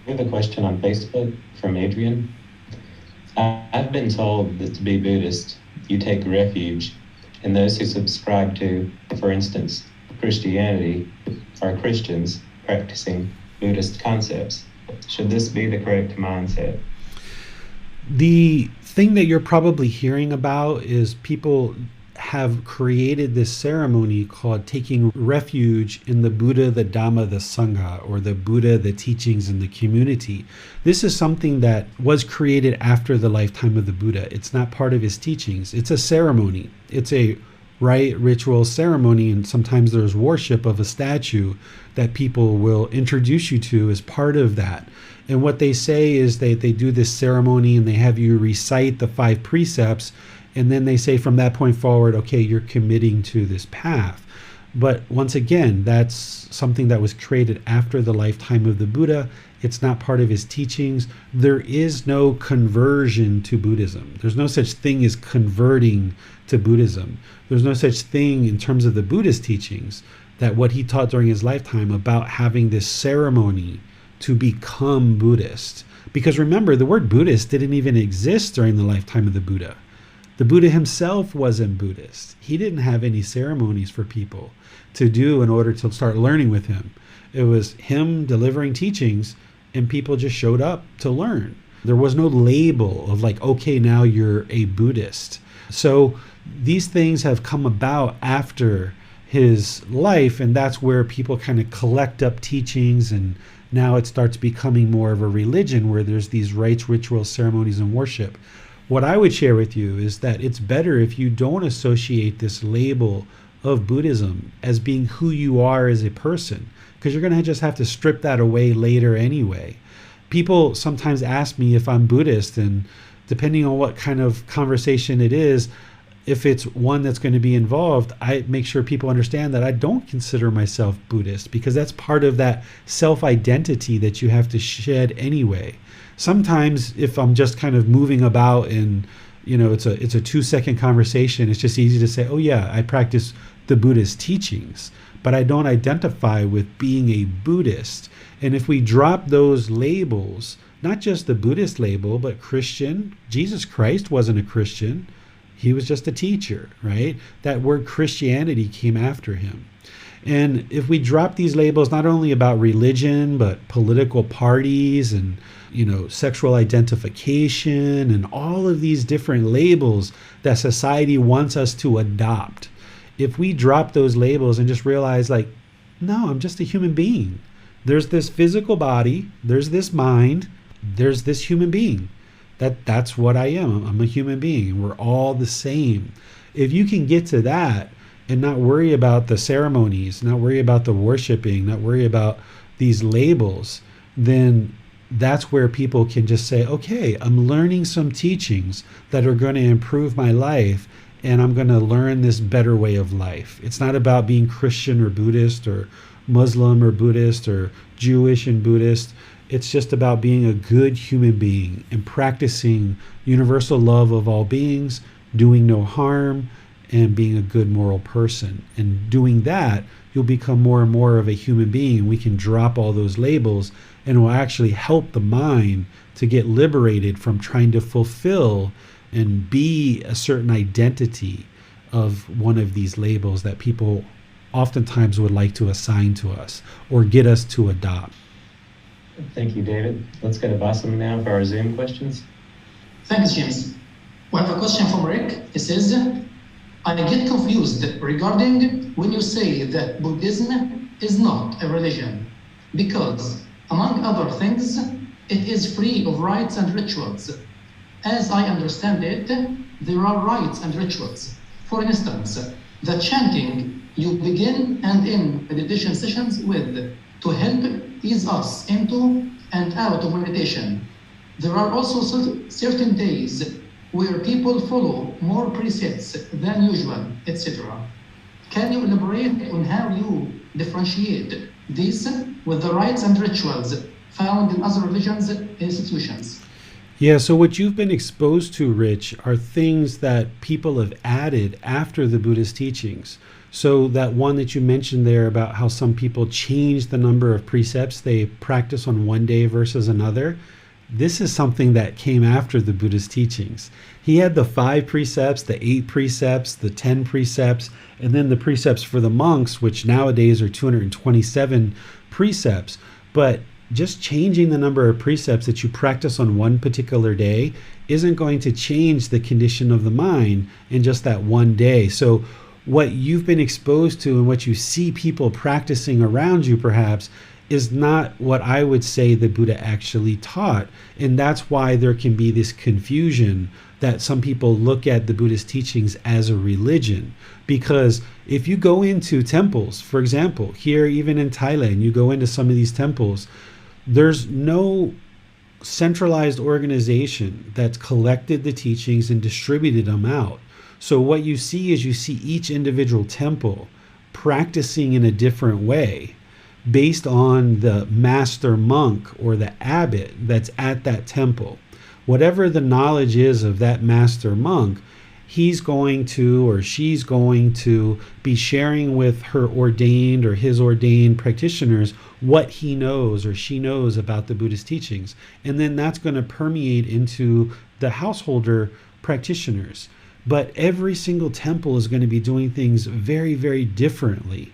We have a question on Facebook from Adrian. I've been told that to be Buddhist, you take refuge in those who subscribe to, for instance, Christianity, are Christians practicing Buddhist concepts. Should this be the correct mindset? The thing that you're probably hearing about is people have created this ceremony called taking refuge in the Buddha, the Dhamma, the Sangha, or the Buddha, the teachings, and the community. This is something that was created after the lifetime of the Buddha. It's not part of his teachings. It's a ceremony. It's a rite, ritual, ceremony, and sometimes there's worship of a statue that people will introduce you to as part of that. And what they say is they do this ceremony and they have you recite the 5 precepts, and then they say from that point forward, okay, you're committing to this path. But once again, that's something that was created after the lifetime of the Buddha. It's not part of his teachings. There is no conversion to Buddhism. There's no such thing as converting to Buddhism. There's no such thing in terms of the Buddhist teachings that what he taught during his lifetime about having this ceremony to become Buddhist. Because remember, the word Buddhist didn't even exist during the lifetime of the Buddha. The Buddha himself wasn't Buddhist. He didn't have any ceremonies for people to do in order to start learning with him. It was him delivering teachings, and people just showed up to learn. There was no label of like, okay, now you're a Buddhist. So these things have come about after his life, and that's where people kind of collect up teachings, and now it starts becoming more of a religion where there's these rites, rituals, ceremonies, and worship. What I would share with you is that it's better if you don't associate this label of Buddhism as being who you are as a person, because you're going to just have to strip that away later anyway. People sometimes ask me if I'm Buddhist, and depending on what kind of conversation it is, if it's one that's going to be involved, I make sure people understand that I don't consider myself Buddhist, because that's part of that self-identity that you have to shed anyway. Sometimes if I'm just kind of moving about and, it's a 2-second conversation, it's just easy to say, oh yeah, I practice the Buddhist teachings, but I don't identify with being a Buddhist. And if we drop those labels, not just the Buddhist label, but Christian, Jesus Christ wasn't a Christian. He was just a teacher, right? That word Christianity came after him. And if we drop these labels, not only about religion, but political parties and, sexual identification and all of these different labels that society wants us to adopt. If we drop those labels and just realize like, no, I'm just a human being. There's this physical body, there's this mind, there's this human being. That's what I am. I'm a human being, and we're all the same. If you can get to that and not worry about the ceremonies, not worry about the worshiping, not worry about these labels, then that's where people can just say, okay, I'm learning some teachings that are going to improve my life, and I'm going to learn this better way of life. It's not about being Christian or Buddhist or Muslim or Buddhist or Jewish and Buddhist. It's just about being a good human being and practicing universal love of all beings, doing no harm, and being a good moral person. And doing that, you'll become more and more of a human being. We can drop all those labels, and it will actually help the mind to get liberated from trying to fulfill and be a certain identity of one of these labels that people oftentimes would like to assign to us or get us to adopt. Thank you, David. Let's go to Bassam now for our Zoom questions. Thanks, James. We have a question from Rick. It says, I get confused regarding when you say that Buddhism is not a religion, because, among other things, it is free of rites and rituals. As I understand it, there are rites and rituals. For instance, the chanting you begin and end meditation sessions with to help ease us into and out of meditation. There are also certain days where people follow more precepts than usual, etc. Can you elaborate on how you differentiate these with the rites and rituals found in other religions and institutions? Yeah, so what you've been exposed to, Rich, are things that people have added after the Buddhist teachings. So that one that you mentioned there about how some people change the number of precepts they practice on one day versus another, this is something that came after the Buddhist teachings. He had the 5 precepts, the 8 precepts, the 10 precepts, and then the precepts for the monks, which nowadays are 227 precepts. But just changing the number of precepts that you practice on one particular day isn't going to change the condition of the mind in just that one day. So what you've been exposed to and what you see people practicing around you perhaps is not what I would say the Buddha actually taught. And that's why there can be this confusion that some people look at the Buddhist teachings as a religion. Because if you go into temples, for example, here even in Thailand, you go into some of these temples, there's no centralized organization that's collected the teachings and distributed them out. So what you see is you see each individual temple practicing in a different way based on the master monk or the abbot that's at that temple. Whatever the knowledge is of that master monk, he's going to or she's going to be sharing with her ordained or his ordained practitioners what he knows or she knows about the Buddhist teachings. And then that's going to permeate into the householder practitioners. But every single temple is going to be doing things very, very differently.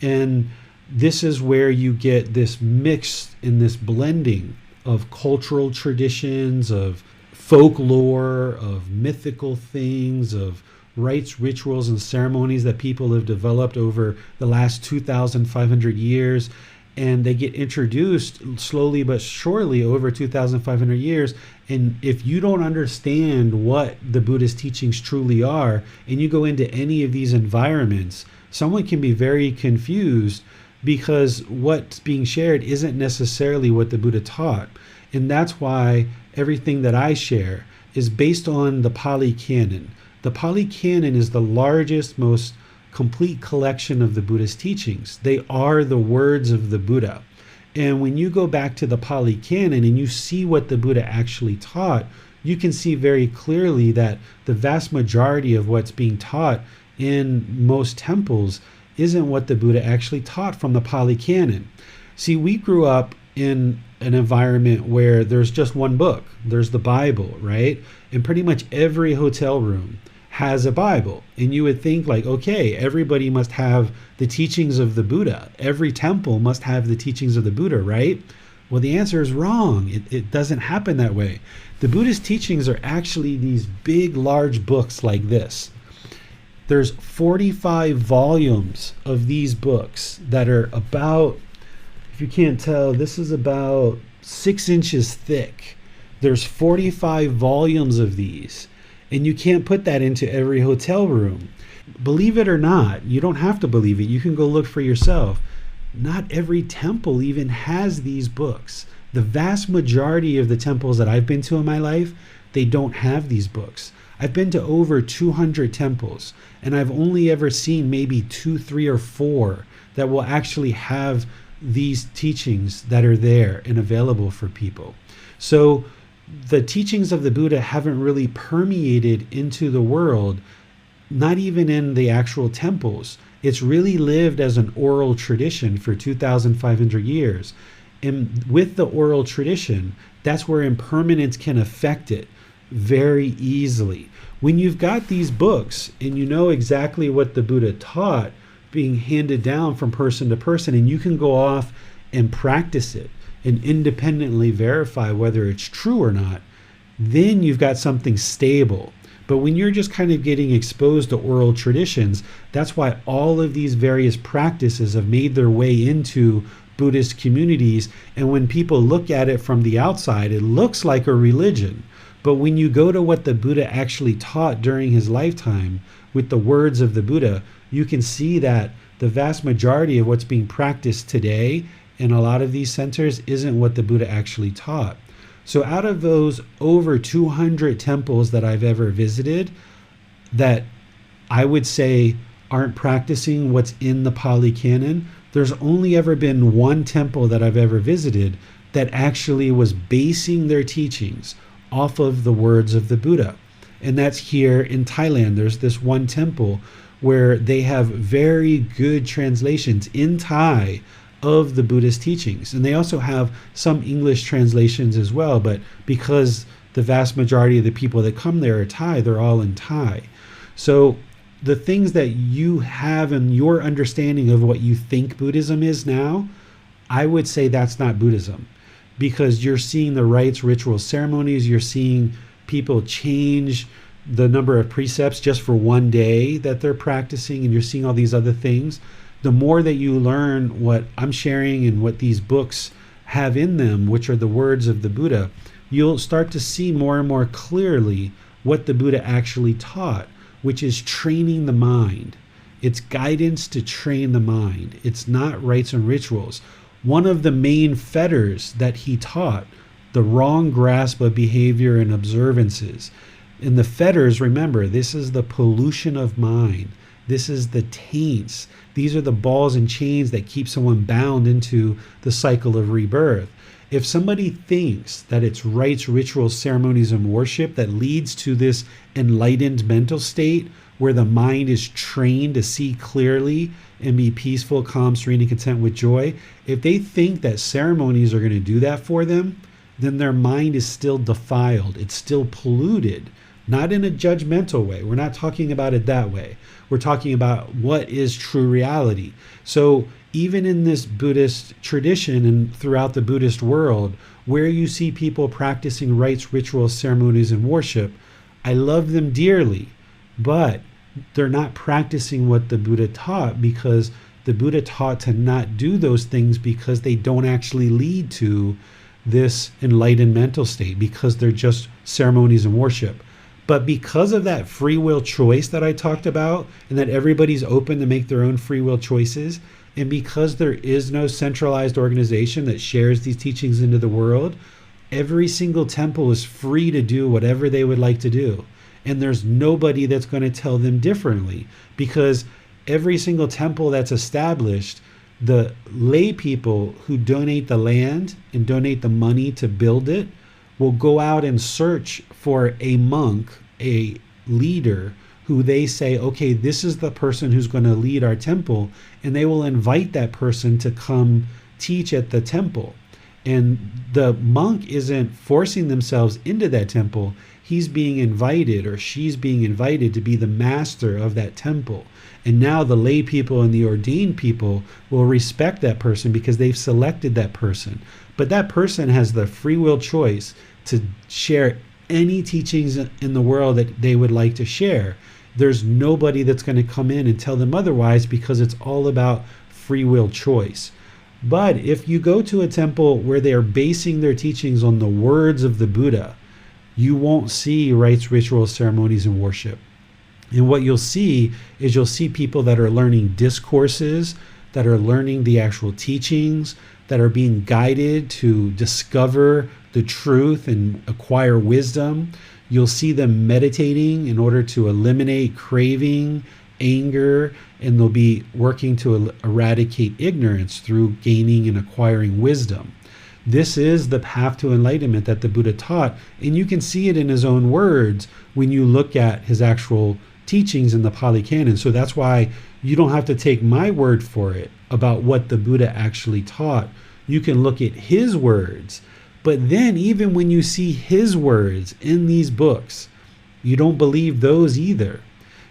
And this is where you get this mix and this blending of cultural traditions, of folklore, of mythical things, of rites, rituals, and ceremonies that people have developed over the last 2,500 years. And they get introduced slowly but surely over 2,500 years. And if you don't understand what the Buddhist teachings truly are, and you go into any of these environments, someone can be very confused because what's being shared isn't necessarily what the Buddha taught. And that's why everything that I share is based on the Pali Canon. The Pali Canon is the largest, most complete collection of the Buddhist teachings. They are the words of the Buddha. And when you go back to the Pali Canon and you see what the Buddha actually taught, you can see very clearly that the vast majority of what's being taught in most temples isn't what the Buddha actually taught from the Pali Canon. See, we grew up in an environment where there's just one book. There's the Bible, right? And pretty much every hotel room has a Bible. And you would think like, okay, everybody must have the teachings of the Buddha. Every temple must have the teachings of the Buddha, right? Well, the answer is wrong. It doesn't happen that way. The Buddhist teachings are actually these big, large books like this. There's 45 volumes of these books that are about, if you can't tell, this is about 6 inches thick. There's 45 volumes of these, and you can't put that into every hotel room. Believe it or not, you don't have to believe it. You can go look for yourself. Not every temple even has these books. The vast majority of the temples that I've been to in my life, they don't have these books. I've been to over 200 temples, and I've only ever seen maybe 2, 3, or 4 that will actually have these teachings that are there and available for people. So the teachings of the Buddha haven't really permeated into the world, not even in the actual temples. It's really lived as an oral tradition for 2,500 years. And with the oral tradition, that's where impermanence can affect it. very easily. When you've got these books and you know exactly what the Buddha taught being handed down from person to person, and you can go off and practice it and independently verify whether it's true or not, then you've got something stable. But when you're just kind of getting exposed to oral traditions, that's why all of these various practices have made their way into Buddhist communities. And when people look at it from the outside, it looks like a religion. But when you go to what the Buddha actually taught during his lifetime with the words of the Buddha, you can see that the vast majority of what's being practiced today in a lot of these centers isn't what the Buddha actually taught. So out of those over 200 temples that I've ever visited that I would say aren't practicing what's in the Pali Canon, there's only ever been one temple that I've ever visited that actually was basing their teachings off of the words of the Buddha. And that's here in Thailand. There's this one temple where they have very good translations in Thai of the Buddhist teachings. And they also have some English translations as well, but because the vast majority of the people that come there are Thai, they're all in Thai. So the things that you have in your understanding of what you think Buddhism is now, I would say that's not Buddhism, because you're seeing the rites, rituals, ceremonies, you're seeing people change the number of precepts just for one day that they're practicing, and you're seeing all these other things. The more that you learn what I'm sharing and what these books have in them, which are the words of the Buddha, you'll start to see more and more clearly what the Buddha actually taught, which is training the mind. It's guidance to train the mind. It's not rites and rituals. One of the main fetters that he taught, the wrong grasp of behavior and observances. And the fetters, remember, this is the pollution of mind. This is the taints. These are the balls and chains that keep someone bound into the cycle of rebirth. If somebody thinks that it's rites, rituals, ceremonies, and worship that leads to this enlightened mental state where the mind is trained to see clearly and be peaceful, calm, serene, and content with joy, if they think that ceremonies are going to do that for them, then their mind is still defiled. It's still polluted, not in a judgmental way. We're not talking about it that way. We're talking about what is true reality. So even in this Buddhist tradition and throughout the Buddhist world, where you see people practicing rites, rituals, ceremonies, and worship, I love them dearly, but they're not practicing what the Buddha taught, because the Buddha taught to not do those things because they don't actually lead to this enlightened mental state, because they're just ceremonies and worship. But because of that free will choice that I talked about, and that everybody's open to make their own free will choices, and because there is no centralized organization that shares these teachings into the world, every single temple is free to do whatever they would like to do. And there's nobody that's going to tell them differently, because every single temple that's established, the lay people who donate the land and donate the money to build it will go out and search for a monk, a leader, who they say, okay, this is the person who's going to lead our temple, and they will invite that person to come teach at the temple. And the monk isn't forcing themselves into that temple. He's being invited, or she's being invited, to be the master of that temple. And now the lay people and the ordained people will respect that person because they've selected that person. But that person has the free will choice to share any teachings in the world that they would like to share. There's nobody that's going to come in and tell them otherwise, because it's all about free will choice. But if you go to a temple where they are basing their teachings on the words of the Buddha, you won't see rites, rituals, ceremonies, and worship. And what you'll see is you'll see people that are learning discourses, that are learning the actual teachings, that are being guided to discover the truth and acquire wisdom. You'll see them meditating in order to eliminate craving, anger, and they'll be working to eradicate ignorance through gaining and acquiring wisdom. This is the path to enlightenment that the Buddha taught, and you can see it in his own words when you look at his actual teachings in the Pali Canon. So that's why you don't have to take my word for it about what the Buddha actually taught. You can look at his words, But then even when you see his words in these books, you don't believe those either.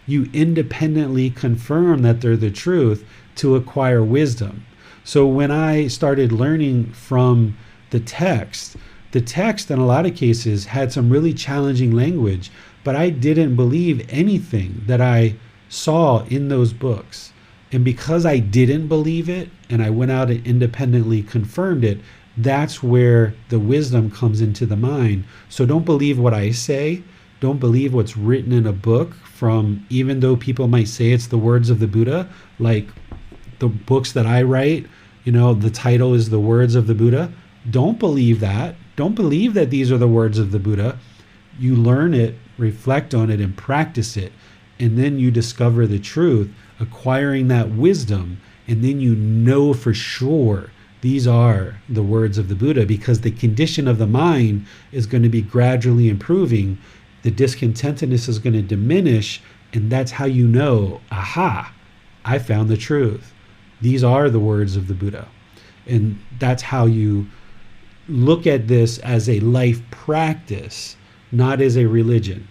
You independently confirm that they're the truth to acquire wisdom. So when I started learning from the text in a lot of cases had some really challenging language, but I didn't believe anything that I saw in those books. And because I didn't believe it and I went out and independently confirmed it, that's where the wisdom comes into the mind. So don't believe what I say. Don't believe what's written in a book from, even though people might say it's the words of the Buddha, like the books that I write, the title is the words of the Buddha. Don't believe that. Don't believe that these are the words of the Buddha. You learn it, reflect on it, and practice it. And then you discover the truth, acquiring that wisdom. And then you know for sure these are the words of the Buddha, because the condition of the mind is going to be gradually improving. The discontentedness is going to diminish. And that's how you know, aha, I found the truth. These are the words of the Buddha. And that's how you look at this as a life practice, not as a religion.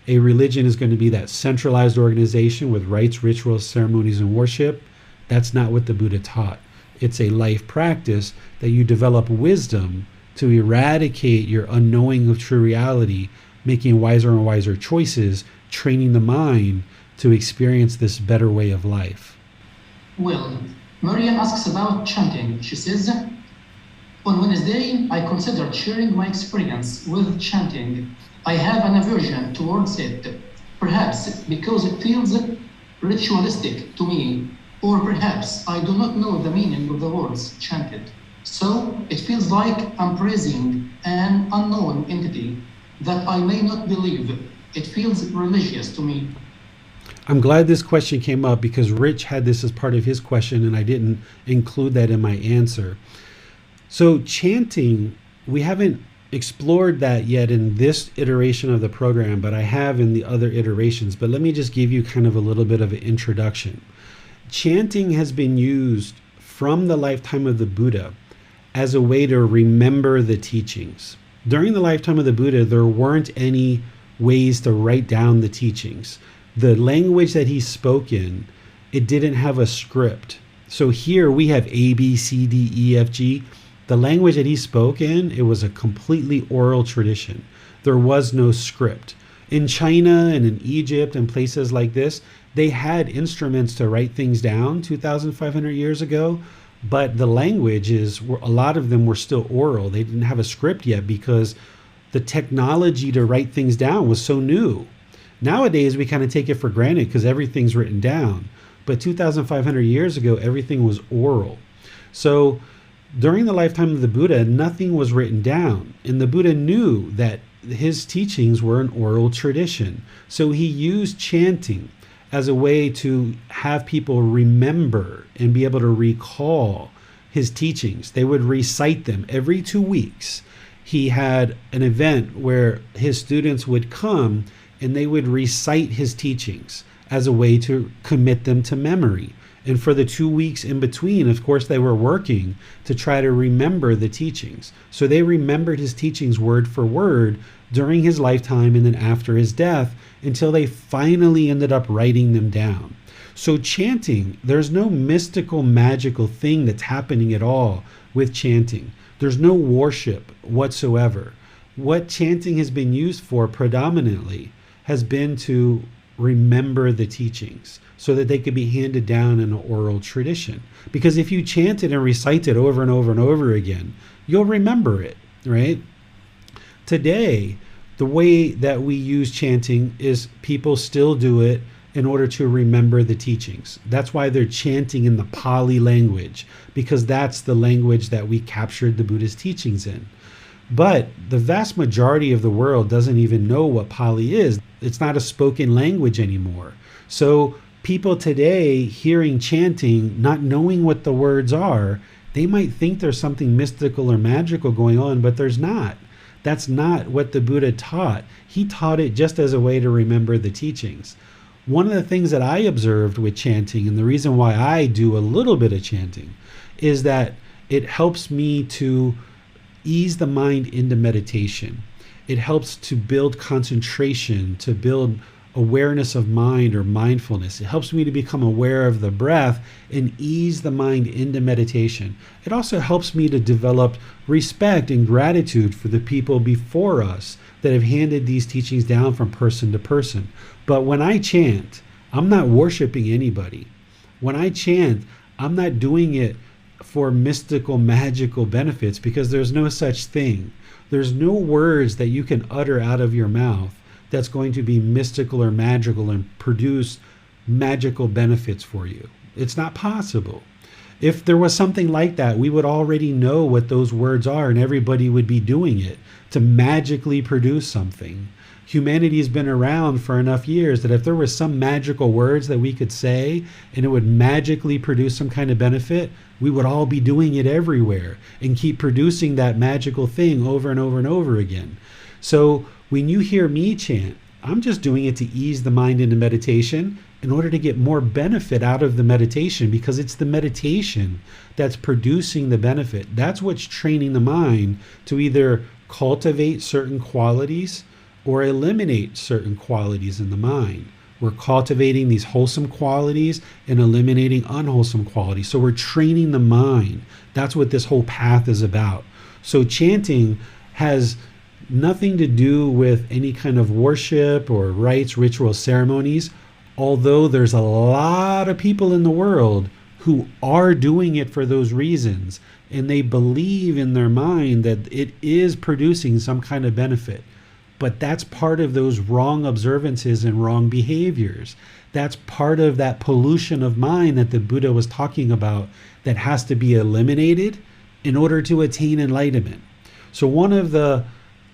A religion is going to be that centralized organization with rites, rituals, ceremonies, and worship. That's not what the Buddha taught. It's a life practice that you develop wisdom to eradicate your unknowing of true reality, making wiser and wiser choices, training the mind to experience this better way of life. Well, Mariam asks about chanting. She says, on Wednesday, I considered sharing my experience with chanting. I have an aversion towards it, perhaps because it feels ritualistic to me, or perhaps I do not know the meaning of the words chanted. So it feels like I'm praising an unknown entity that I may not believe. It feels religious to me. I'm glad this question came up because Rich had this as part of his question and I didn't include that in my answer. So chanting, we haven't explored that yet in this iteration of the program, but I have in the other iterations. But let me just give you kind of a little bit of an introduction. Chanting has been used from the lifetime of the Buddha as a way to remember the teachings. During the lifetime of the Buddha, there weren't any ways to write down the teachings. The language that he spoke in, it didn't have a script. So here we have A, B, C, D, E, F, G. The language that he spoke in, it was a completely oral tradition. There was no script. In China and in Egypt and places like this, they had instruments to write things down 2,500 years ago, but the languages, a lot of them were still oral. They didn't have a script yet because the technology to write things down was so new. Nowadays, we kind of take it for granted because everything's written down. But 2,500 years ago, everything was oral. So during the lifetime of the Buddha, nothing was written down. And the Buddha knew that his teachings were an oral tradition. So he used chanting as a way to have people remember and be able to recall his teachings. They would recite them every 2 weeks. He had an event where his students would come and they would recite his teachings as a way to commit them to memory. And for the 2 weeks in between, of course, they were working to try to remember the teachings. So they remembered his teachings word for word during his lifetime and then after his death until they finally ended up writing them down. So chanting, there's no mystical, magical thing that's happening at all with chanting. There's no worship whatsoever. What chanting has been used for predominantly has been to remember the teachings so that they could be handed down in an oral tradition. Because if you chant it and recite it over and over and over again, you'll remember it, right? Today, the way that we use chanting is people still do it in order to remember the teachings. That's why they're chanting in the Pali language, because that's the language that we captured the Buddha's teachings in. But the vast majority of the world doesn't even know what Pali is. It's not a spoken language anymore. So people today hearing chanting, not knowing what the words are, they might think there's something mystical or magical going on, but there's not. That's not what the Buddha taught. He taught it just as a way to remember the teachings. One of the things that I observed with chanting, and the reason why I do a little bit of chanting, is that it helps me to ease the mind into meditation. It helps to build concentration, to build awareness of mind or mindfulness. It helps me to become aware of the breath and ease the mind into meditation. It also helps me to develop respect and gratitude for the people before us that have handed these teachings down from person to person. But when I chant, I'm not worshiping anybody. When I chant, I'm not doing it for mystical, magical benefits, because there's no such thing. There's no words that you can utter out of your mouth that's going to be mystical or magical and produce magical benefits for you. It's not possible. If there was something like that, we would already know what those words are and everybody would be doing it to magically produce something. Humanity has been around for enough years that if there were some magical words that we could say and it would magically produce some kind of benefit, we would all be doing it everywhere and keep producing that magical thing over and over and over again. So when you hear me chant, I'm just doing it to ease the mind into meditation in order to get more benefit out of the meditation, because it's the meditation that's producing the benefit. That's what's training the mind to either cultivate certain qualities or eliminate certain qualities in the mind. We're cultivating these wholesome qualities and eliminating unwholesome qualities. So we're training the mind. That's what this whole path is about. So chanting has nothing to do with any kind of worship or rites, rituals, ceremonies, although there's a lot of people in the world who are doing it for those reasons, and they believe in their mind that it is producing some kind of benefit. But that's part of those wrong observances and wrong behaviors. That's part of that pollution of mind that the Buddha was talking about that has to be eliminated in order to attain enlightenment. So one of the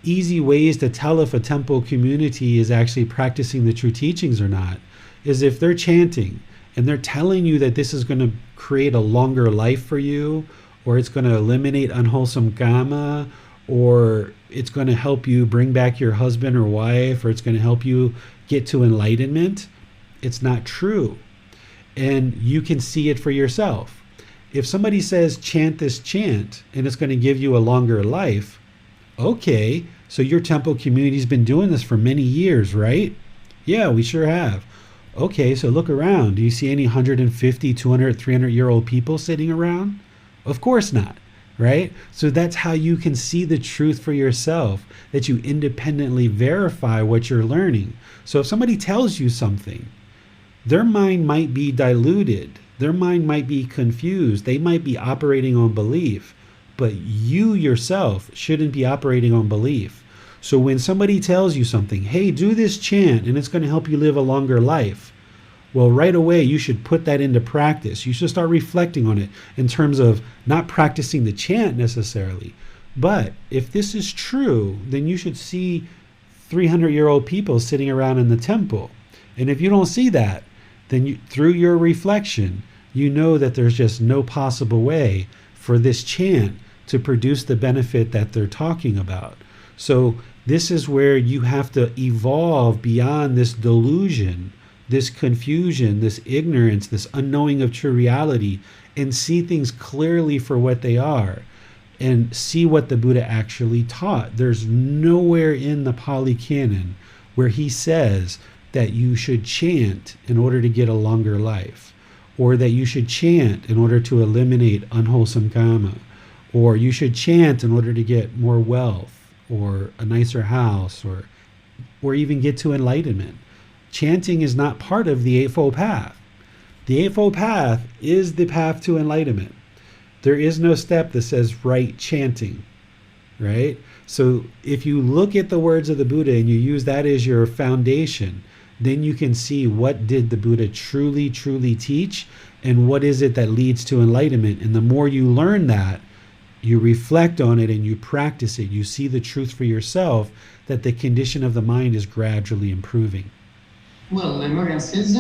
easy ways to tell if a temple community is actually practicing the true teachings or not is if they're chanting and they're telling you that this is going to create a longer life for you, or it's going to eliminate unwholesome karma, or it's going to help you bring back your husband or wife, or it's going to help you get to enlightenment. It's not true. And you can see it for yourself. If somebody says, chant this chant, and it's going to give you a longer life, okay, so your temple community's been doing this for many years, right? Yeah, we sure have. Okay, so look around. Do you see any 150, 200, 300-year-old people sitting around? Of course not. Right? So that's how you can see the truth for yourself, that you independently verify what you're learning. So if somebody tells you something, their mind might be diluted. Their mind might be confused. They might be operating on belief, but you yourself shouldn't be operating on belief. So when somebody tells you something, hey, do this chant and it's going to help you live a longer life, well, right away, you should put that into practice. You should start reflecting on it in terms of not practicing the chant necessarily. But if this is true, then you should see 300-year-old people sitting around in the temple. And if you don't see that, then through your reflection, you know that there's just no possible way for this chant to produce the benefit that they're talking about. So this is where you have to evolve beyond this delusion, this confusion, this ignorance, this unknowing of true reality, and see things clearly for what they are and see what the Buddha actually taught. There's nowhere in the Pali Canon where he says that you should chant in order to get a longer life, or that you should chant in order to eliminate unwholesome karma, or you should chant in order to get more wealth or a nicer house, or even get to enlightenment. Chanting is not part of the Eightfold Path. The Eightfold Path is the path to enlightenment. There is no step that says right chanting, right? So if you look at the words of the Buddha and you use that as your foundation, then you can see what did the Buddha truly, truly teach, and what is it that leads to enlightenment. And the more you learn that, you reflect on it and you practice it, you see the truth for yourself, that the condition of the mind is gradually improving. Well, Marian says,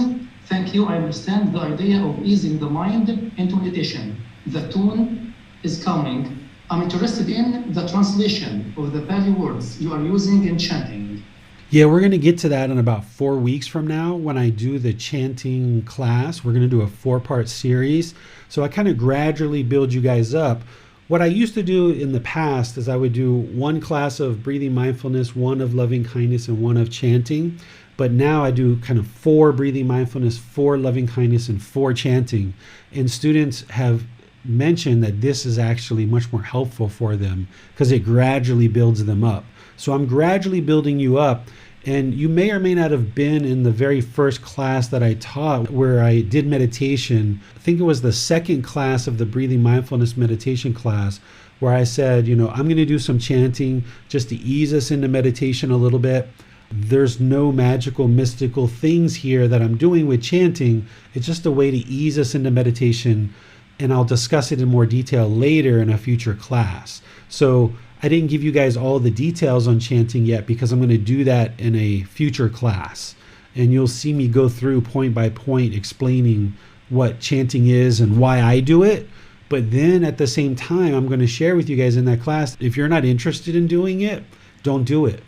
thank you. I understand the idea of easing the mind into meditation. The tune is coming. I'm interested in the translation of the Pali words you are using in chanting. Yeah, we're going to get to that in about 4 weeks from now when I do the chanting class. We're going to do a 4-part series. So I kind of gradually build you guys up what I used to do in the past is I would do one class of breathing mindfulness, one of loving kindness, and one of chanting. But now I do kind of 4 breathing mindfulness, 4 loving kindness, and 4 chanting. And students have mentioned that this is actually much more helpful for them because it gradually builds them up. So I'm gradually building you up. And you may or may not have been in the very first class that I taught where I did meditation. I think it was the second class of the breathing mindfulness meditation class where I said, I'm going to do some chanting just to ease us into meditation a little bit. There's no magical, mystical things here that I'm doing with chanting. It's just a way to ease us into meditation. And I'll discuss it in more detail later in a future class. So I didn't give you guys all the details on chanting yet because I'm going to do that in a future class. And you'll see me go through point by point explaining what chanting is and why I do it. But then at the same time, I'm going to share with you guys in that class, if you're not interested in doing it, don't do it.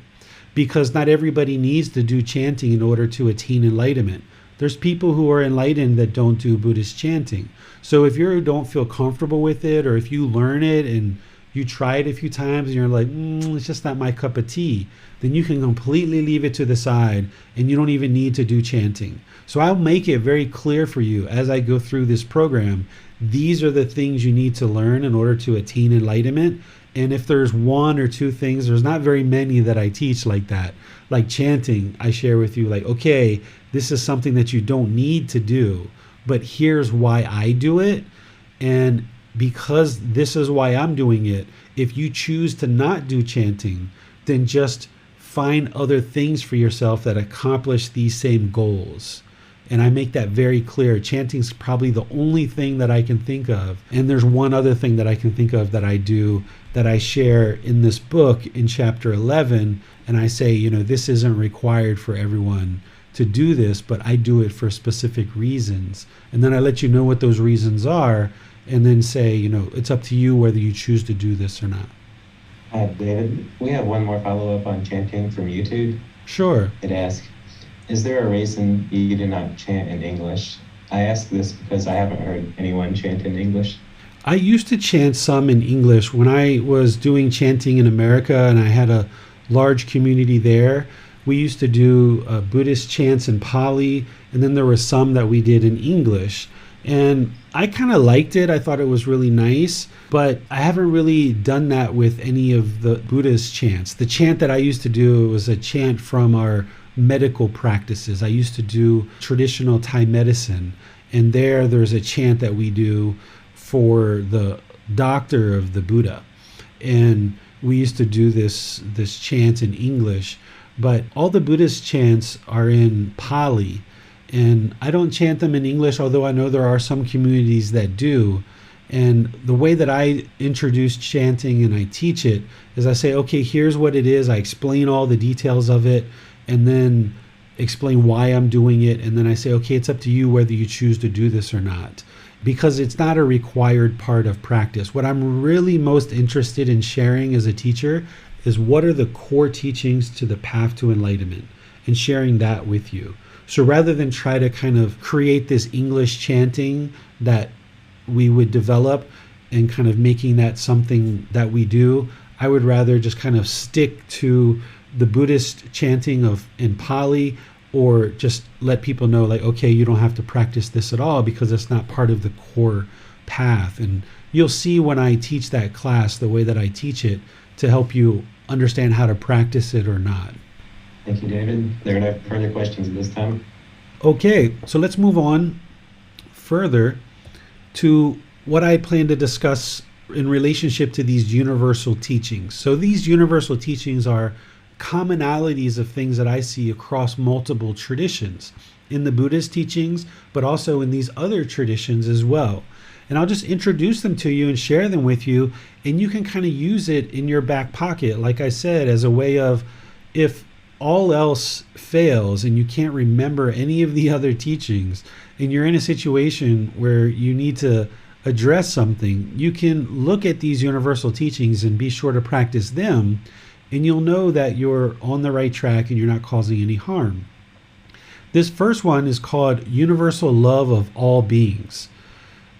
Because not everybody needs to do chanting in order to attain enlightenment. There's people who are enlightened that don't do Buddhist chanting. So if you don't feel comfortable with it, or if you learn it and you try it a few times and you're like, it's just not my cup of tea, then you can completely leave it to the side and you don't even need to do chanting. So I'll make it very clear for you as I go through this program. These are the things you need to learn in order to attain enlightenment. And if there's 1 or 2 things, there's not very many that I teach like that. Like chanting, I share with you like, okay, this is something that you don't need to do, but here's why I do it. And because this is why I'm doing it, if you choose to not do chanting, then just find other things for yourself that accomplish these same goals. And I make that very clear. Chanting is probably the only thing that I can think of. And there's one other thing that I can think of that I do that I share in this book in chapter 11. And I say, this isn't required for everyone to do this, but I do it for specific reasons. And then I let you know what those reasons are. And then say, it's up to you whether you choose to do this or not. David, we have one more follow-up on chanting from YouTube. Sure. It asks, is there a reason you do not chant in English? I ask this because I haven't heard anyone chant in English. I used to chant some in English when I was doing chanting in America and I had a large community there. We used to do Buddhist chants in Pali, and then there were some that we did in English. And I kind of liked it. I thought it was really nice, but I haven't really done that with any of the Buddhist chants. The chant that I used to do was a chant from our medical practices. I used to do traditional Thai medicine, and there's a chant that we do for the doctor of the Buddha. And we used to do this chant in English, but all the Buddhist chants are in Pali. And I don't chant them in English, although I know there are some communities that do. And the way that I introduce chanting and I teach it is I say, okay, here's what it is. I explain all the details of it and then explain why I'm doing it. And then I say, okay, it's up to you whether you choose to do this or not, because it's not a required part of practice. What I'm really most interested in sharing as a teacher is what are the core teachings to the path to enlightenment and sharing that with you. So rather than try to kind of create this English chanting that we would develop and kind of making that something that we do, I would rather just kind of stick to the Buddhist chanting in Pali, or just let people know like, okay, you don't have to practice this at all because it's not part of the core path. And you'll see when I teach that class, the way that I teach it to help you understand how to practice it or not. Thank you, David. There are no further questions at this time. Okay, so let's move on further to what I plan to discuss in relationship to these universal teachings. So these universal teachings are commonalities of things that I see across multiple traditions in the Buddhist teachings, but also in these other traditions as well. And I'll just introduce them to you and share them with you, and you can kind of use it in your back pocket, like I said, as a way of, if all else fails and you can't remember any of the other teachings and you're in a situation where you need to address something, you can look at these universal teachings and be sure to practice them, and you'll know that you're on the right track and you're not causing any harm. This first one is called universal love of all beings.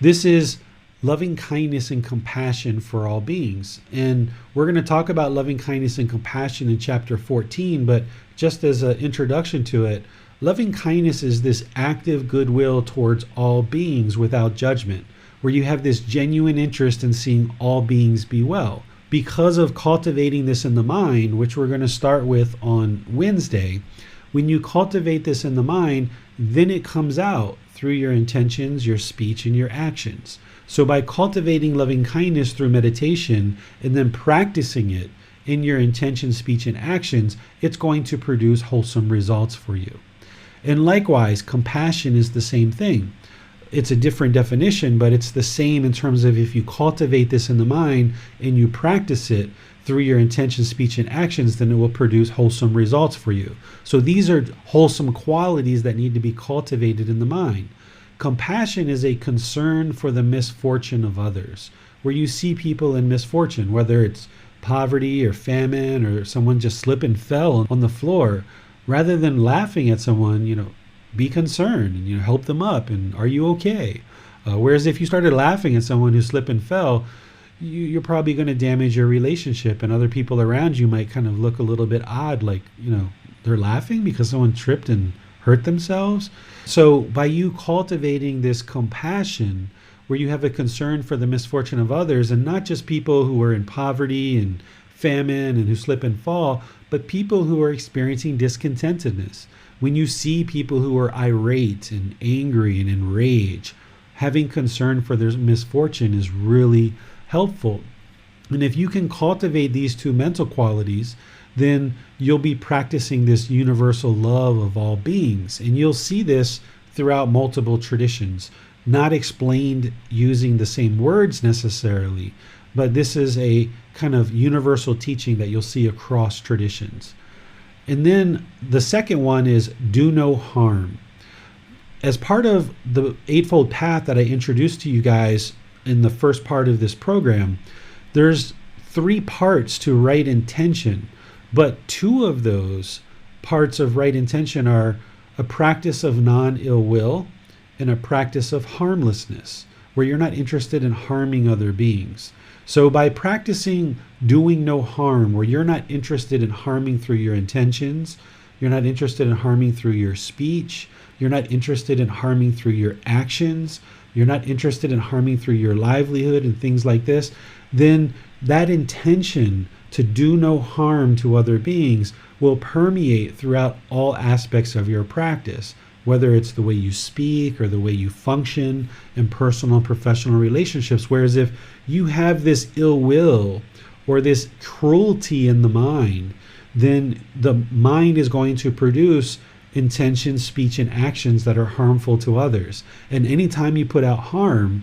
This is loving kindness and compassion for all beings. And we're going to talk about loving kindness and compassion in chapter 14, but just as an introduction to it, loving kindness is this active goodwill towards all beings without judgment, where you have this genuine interest in seeing all beings be well. Because of cultivating this in the mind, which we're going to start with on Wednesday, when you cultivate this in the mind, then it comes out through your intentions, your speech, and your actions. So by cultivating loving kindness through meditation and then practicing it in your intention, speech, and actions, it's going to produce wholesome results for you. And likewise, compassion is the same thing. It's a different definition, but it's the same in terms of if you cultivate this in the mind and you practice it through your intention, speech, and actions, then it will produce wholesome results for you. So these are wholesome qualities that need to be cultivated in the mind. Compassion is a concern for the misfortune of others, where you see people in misfortune, whether it's poverty or famine or someone just slipped and fell on the floor. Rather than laughing at someone, be concerned and help them up and are you okay? Whereas if you started laughing at someone who slipped and fell, you're probably going to damage your relationship, and other people around you might kind of look a little bit odd, like, they're laughing because someone tripped and hurt themselves. So by you cultivating this compassion, where you have a concern for the misfortune of others, and not just people who are in poverty and famine and who slip and fall, but people who are experiencing discontentedness. When you see people who are irate and angry and enraged, having concern for their misfortune is really helpful. And if you can cultivate these two mental qualities, then you'll be practicing this universal love of all beings. And you'll see this throughout multiple traditions, not explained using the same words necessarily, but this is a kind of universal teaching that you'll see across traditions. And then the second one is do no harm. As part of the Eightfold Path that I introduced to you guys in the first part of this program, there's 3 parts to right intention, but 2 of those parts of right intention are a practice of non-ill will and a practice of harmlessness, where you're not interested in harming other beings. So by practicing doing no harm, where you're not interested in harming through your intentions, you're not interested in harming through your speech, you're not interested in harming through your actions, you're not interested in harming through your livelihood and things like this, then that intention to do no harm to other beings will permeate throughout all aspects of your practice, whether it's the way you speak or the way you function in personal and professional relationships. Whereas if you have this ill will or this cruelty in the mind, then the mind is going to produce intentions, speech, and actions that are harmful to others. And anytime you put out harm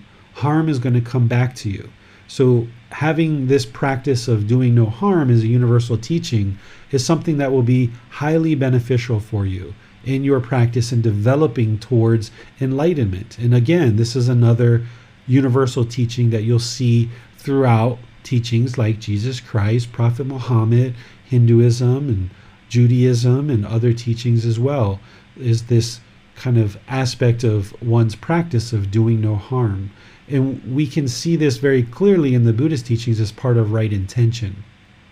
is going to come back to you. So having this practice of doing no harm as a universal teaching is something that will be highly beneficial for you in your practice in developing towards enlightenment. And again, this is another universal teaching that you'll see throughout teachings like Jesus Christ, Prophet Muhammad, Hinduism, and Judaism, and other teachings as well, is this kind of aspect of one's practice of doing no harm. And we can see this very clearly in the Buddhist teachings as part of right intention.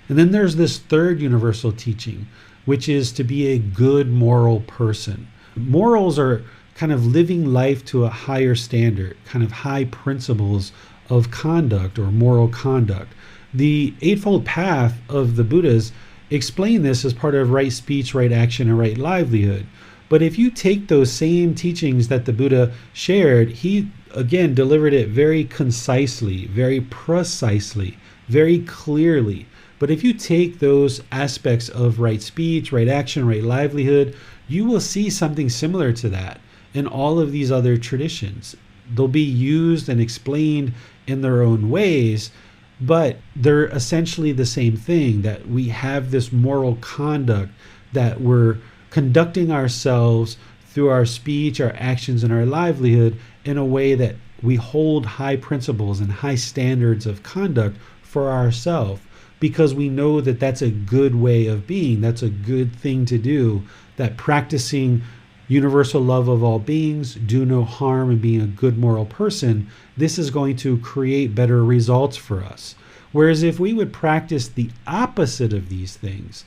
And then there's this third universal teaching, which is to be a good moral person. Morals are kind of living life to a higher standard, kind of high principles of conduct or moral conduct. The Eightfold Path of the Buddhas explain this as part of right speech, right action, and right livelihood. But if you take those same teachings that the Buddha shared, he again delivered it very concisely, very precisely, very clearly. But if you take those aspects of right speech, right action, right livelihood, you will see something similar to that in all of these other traditions. They'll be used and explained in their own ways, but they're essentially the same thing, that we have this moral conduct, that we're conducting ourselves through our speech, our actions, and our livelihood in a way that we hold high principles and high standards of conduct for ourselves, because we know that that's a good way of being, that's a good thing to do, that practicing universal love of all beings, do no harm, and being a good moral person, this is going to create better results for us. Whereas if we would practice the opposite of these things,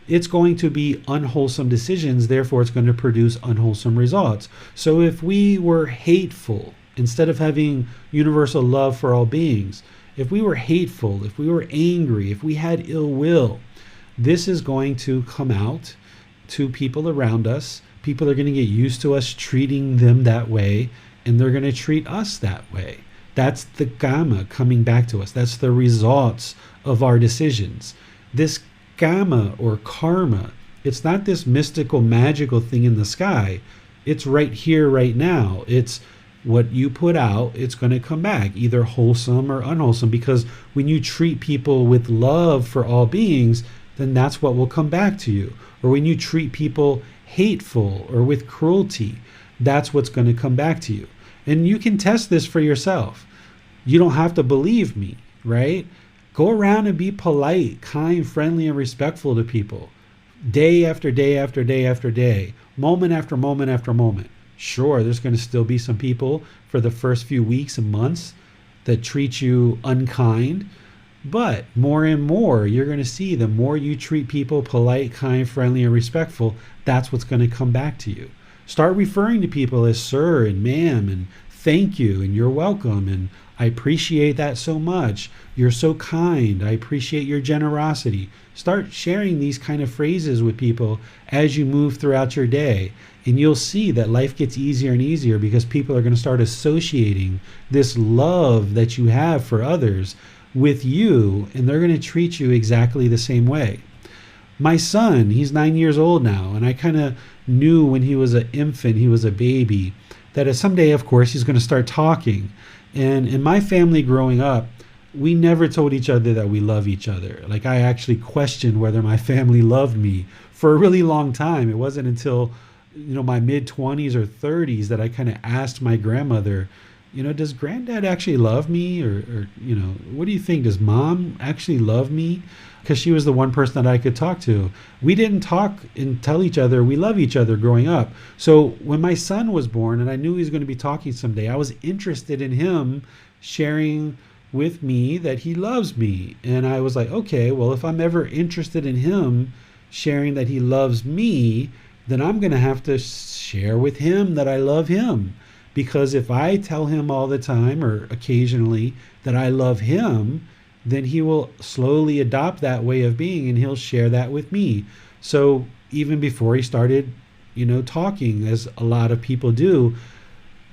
it's going to be unwholesome decisions, therefore it's going to produce unwholesome results. So if we were hateful, instead of having universal love for all beings, if we were hateful, if we were angry, if we had ill will, this is going to come out to people around us. People are going to get used to us treating them that way, and they're going to treat us that way. That's the karma coming back to us. That's the results of our decisions. This karma or karma, it's not this mystical, magical thing in the sky. It's right here, right now. It's what you put out, it's going to come back, either wholesome or unwholesome, because when you treat people with love for all beings, then that's what will come back to you. Or when you treat people hateful or with cruelty, that's what's going to come back to you. And you can test this for yourself. You don't have to believe me, right? Go around and be polite, kind, friendly, and respectful to people. Day after day after day after day, moment after moment after moment. Sure, there's going to still be some people for the first few weeks and months that treat you unkind, but more and more you're going to see the more you treat people polite, kind, friendly, and respectful, that's what's going to come back to you. Start referring to people as sir and ma'am and thank you and you're welcome and I appreciate that so much. You're so kind. I appreciate your generosity. Start sharing these kind of phrases with people as you move throughout your day. And you'll see that life gets easier and easier because people are going to start associating this love that you have for others with you, and they're going to treat you exactly the same way. My son, he's 9 years old now, and I kind of knew when he was an infant, he was a baby, that someday, of course, he's going to start talking. And in my family growing up, we never told each other that we love each other. Like, I actually questioned whether my family loved me for a really long time. It wasn't until, my mid-20s or 30s that I kind of asked my grandmother, does granddad actually love me? Or, what do you think? Does mom actually love me? Because she was the one person that I could talk to. We didn't talk and tell each other we love each other growing up. So when my son was born and I knew he was going to be talking someday, I was interested in him sharing with me that he loves me. And I was like, okay, well, if I'm ever interested in him sharing that he loves me, then I'm going to have to share with him that I love him. Because if I tell him all the time or occasionally that I love him, then he will slowly adopt that way of being and he'll share that with me. So even before he started, talking, as a lot of people do,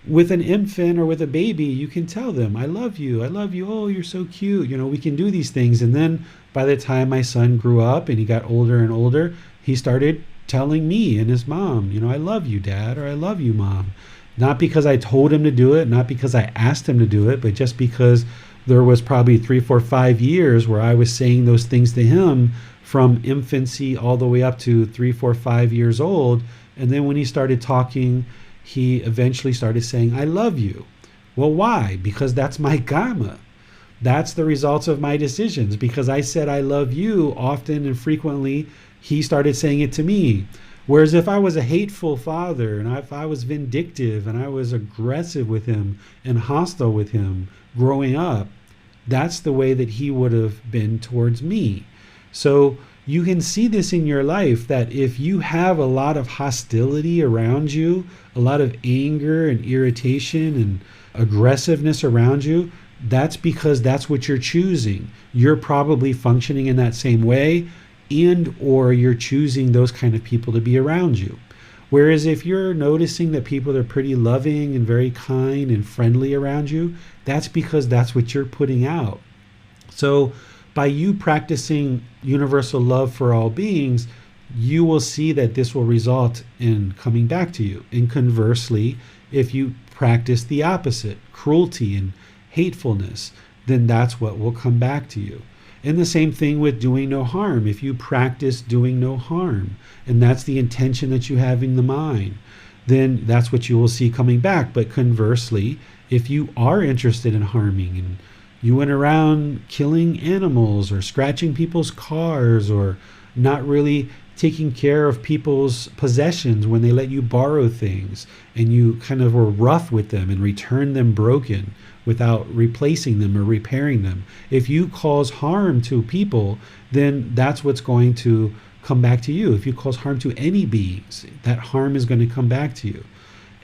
with an infant or with a baby, you can tell them, I love you. Oh, you're so cute. We can do these things. And then by the time my son grew up and he got older and older, he started telling me and his mom, I love you, Dad, or I love you, Mom. Not because I told him to do it, not because I asked him to do it, but just because there was probably 3, 4, 5 years where I was saying those things to him from infancy all the way up to 3, 4, 5 years old. And then when he started talking, he eventually started saying, I love you. Well, why? Because that's my karma. That's the results of my decisions. Because I said I love you often and frequently, he started saying it to me. Whereas if I was a hateful father and if I was vindictive and I was aggressive with him and hostile with him growing up, that's the way that he would have been towards me. So you can see this in your life, that if you have a lot of hostility around you, a lot of anger and irritation and aggressiveness around you, that's because that's what you're choosing. You're probably functioning in that same way, and or you're choosing those kind of people to be around you. Whereas if you're noticing that people are pretty loving and very kind and friendly around you, that's because that's what you're putting out. So by you practicing universal love for all beings, you will see that this will result in coming back to you. And conversely, if you practice the opposite, cruelty and hatefulness, then that's what will come back to you. And the same thing with doing no harm. If you practice doing no harm, and that's the intention that you have in the mind, then that's what you will see coming back. But conversely, if you are interested in harming and you went around killing animals or scratching people's cars or not really taking care of people's possessions when they let you borrow things and you kind of were rough with them and return them broken without replacing them or repairing them. If you cause harm to people, then that's what's going to come back to you. If you cause harm to any beings, that harm is going to come back to you.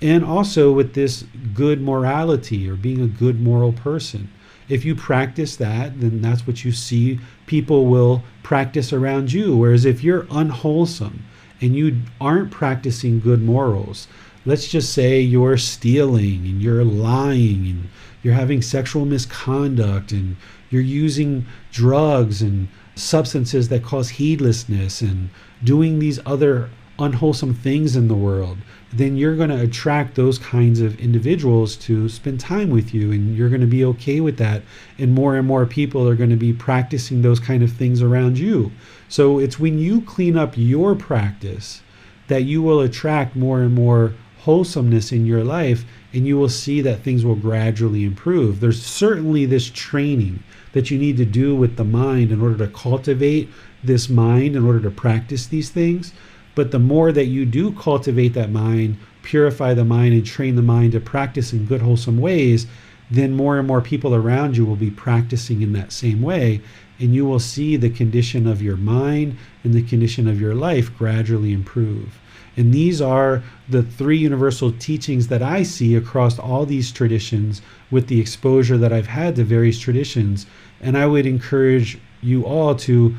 And also with this good morality or being a good moral person. If you practice that, then that's what you see people will practice around you. Whereas if you're unwholesome and you aren't practicing good morals, let's just say you're stealing and you're lying and you're having sexual misconduct and you're using drugs and substances that cause heedlessness and doing these other unwholesome things in the world, then you're going to attract those kinds of individuals to spend time with you, and you're going to be okay with that. And more people are going to be practicing those kind of things around you. So it's when you clean up your practice that you will attract more and more wholesomeness in your life, and you will see that things will gradually improve. There's certainly this training that you need to do with the mind in order to cultivate this mind, in order to practice these things. But the more that you do cultivate that mind, purify the mind, and train the mind to practice in good, wholesome ways, then more and more people around you will be practicing in that same way. And you will see the condition of your mind and the condition of your life gradually improve. And these are the three universal teachings that I see across all these traditions with the exposure that I've had to various traditions. And I would encourage you all to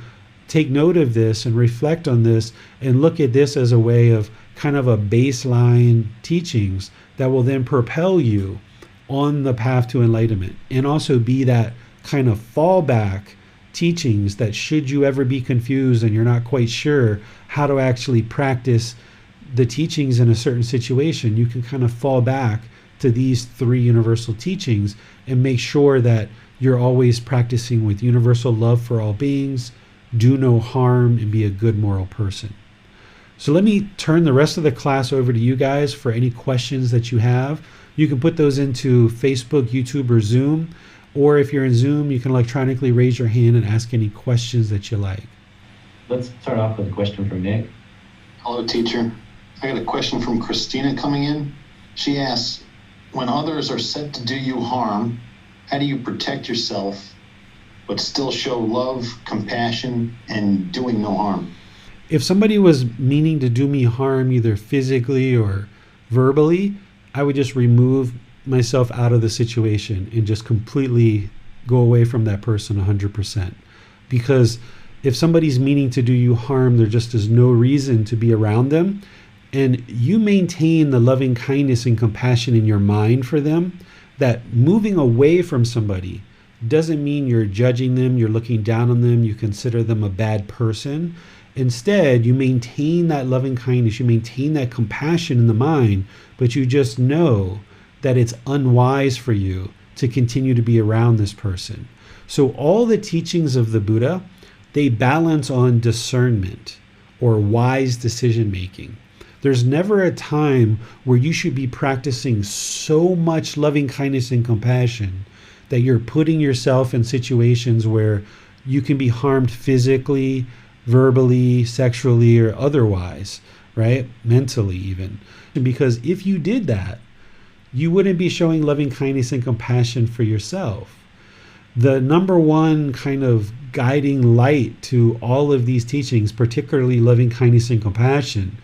take note of this and reflect on this and look at this as a way of kind of a baseline teachings that will then propel you on the path to enlightenment, and also be that kind of fallback teachings that should you ever be confused and you're not quite sure how to actually practice the teachings in a certain situation, you can kind of fall back to these three universal teachings and make sure that you're always practicing with universal love for all beings, do no harm, and be a good moral person. So let me turn the rest of the class over to you guys for any questions that you have. You can put those into Facebook, YouTube, or Zoom. Or if you're in Zoom, you can electronically raise your hand and ask any questions that you like. Let's start off with a question from Nick. Hello, teacher. I got a question from Christina coming in. She asks, when others are set to do you harm, how do you protect yourself but still show love, compassion, and doing no harm? If somebody was meaning to do me harm either physically or verbally, I would just remove myself out of the situation and just completely go away from that person 100%. Because if somebody's meaning to do you harm, there just is no reason to be around them. And you maintain the loving kindness and compassion in your mind for them, that moving away from somebody doesn't mean you're judging them, you're looking down on them, you consider them a bad person. Instead, you maintain that loving kindness, you maintain that compassion in the mind, but you just know that it's unwise for you to continue to be around this person. So all the teachings of the Buddha, they balance on discernment or wise decision making. There's never a time where you should be practicing so much loving kindness and compassion that you're putting yourself in situations where you can be harmed physically, verbally, sexually, or otherwise, right? Mentally even. Because if you did that, you wouldn't be showing loving kindness and compassion for yourself. The number one kind of guiding light to all of these teachings, particularly loving kindness and compassion,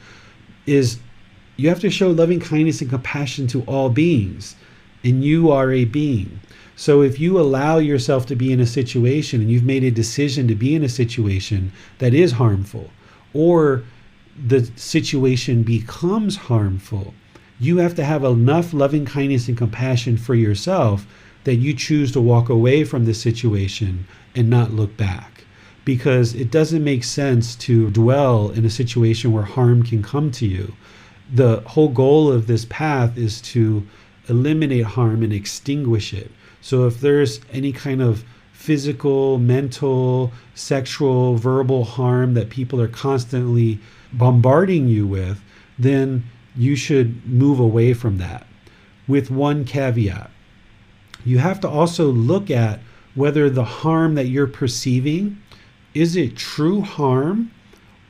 is you have to show loving kindness and compassion to all beings, and you are a being. So if you allow yourself to be in a situation and you've made a decision to be in a situation that is harmful, or the situation becomes harmful, you have to have enough loving kindness and compassion for yourself that you choose to walk away from the situation and not look back. Because it doesn't make sense to dwell in a situation where harm can come to you. The whole goal of this path is to eliminate harm and extinguish it. So if there's any kind of physical, mental, sexual, verbal harm that people are constantly bombarding you with, then you should move away from that. With one caveat, you have to also look at whether the harm that you're perceiving, is it true harm,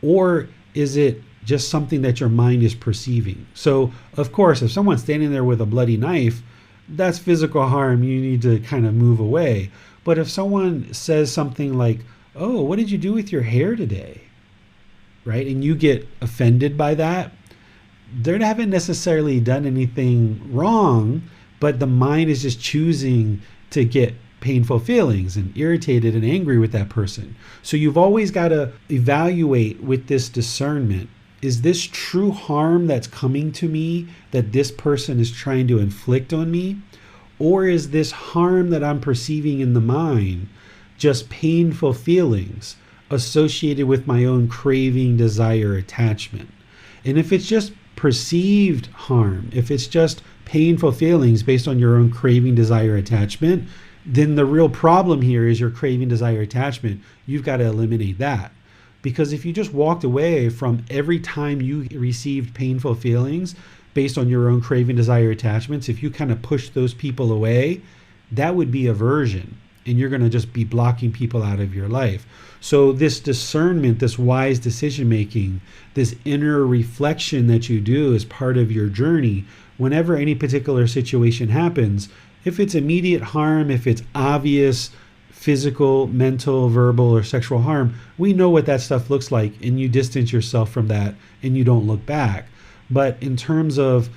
or is it just something that your mind is perceiving? So, of course, if someone's standing there with a bloody knife, that's physical harm. You need to kind of move away. But if someone says something like, "Oh, what did you do with your hair today?" Right? And you get offended by that, they haven't necessarily done anything wrong, but the mind is just choosing to get painful feelings and irritated and angry with that person. So you've always got to evaluate with this discernment, is this true harm that's coming to me that this person is trying to inflict on me? Or is this harm that I'm perceiving in the mind just painful feelings associated with my own craving, desire, attachment? And if it's just perceived harm, if it's just painful feelings based on your own craving, desire, attachment, then the real problem here is your craving, desire, attachment. You've got to eliminate that. Because if you just walked away from every time you received painful feelings based on your own craving, desire, attachments, if you kind of push those people away, that would be aversion. And you're going to just be blocking people out of your life. So this discernment, this wise decision making, this inner reflection that you do as part of your journey, whenever any particular situation happens, if it's immediate harm, if it's obvious physical, mental, verbal, or sexual harm, we know what that stuff looks like, and you distance yourself from that and you don't look back. But in terms of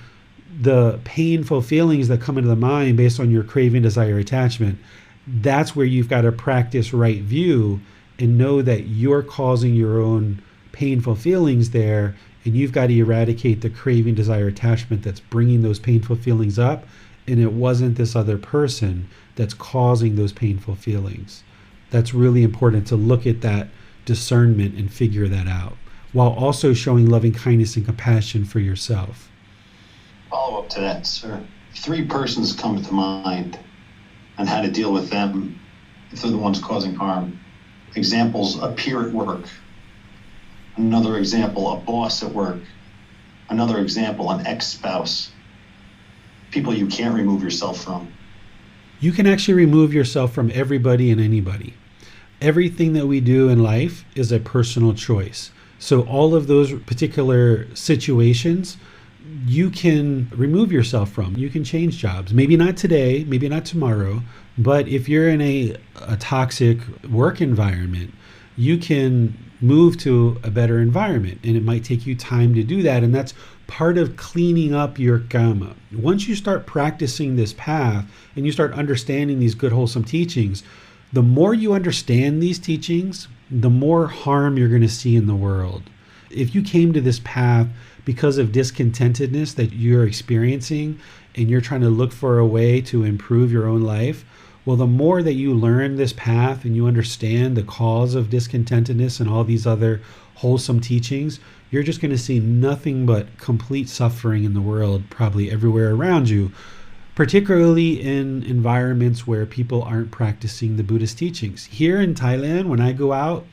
the painful feelings that come into the mind based on your craving, desire, attachment, that's where you've got to practice right view and know that you're causing your own painful feelings there, and you've got to eradicate the craving, desire, attachment that's bringing those painful feelings up, and it wasn't this other person that's causing those painful feelings. That's really important to look at that discernment and figure that out, while also showing loving kindness and compassion for yourself. Follow up to that, sir. 3 persons come to mind and how to deal with them if they're the ones causing harm. Examples: a peer at work. Another example, a boss at work. Another example, an ex-spouse. People you can't remove yourself from. You can actually remove yourself from everybody and anybody. Everything that we do in life is a personal choice. So all of those particular situations, you can remove yourself from. You can change jobs. Maybe not today, maybe not tomorrow, but if you're in a toxic work environment, you can move to a better environment, and it might take you time to do that. And that's part of cleaning up your karma. Once you start practicing this path and you start understanding these good, wholesome teachings, the more you understand these teachings, the more harm you're going to see in the world. If you came to this path because of discontentedness that you're experiencing and you're trying to look for a way to improve your own life, well, the more that you learn this path and you understand the cause of discontentedness and all these other wholesome teachings, you're just going to see nothing but complete suffering in the world, probably everywhere around you, particularly in environments where people aren't practicing the Buddhist teachings. Here in Thailand, when I go out,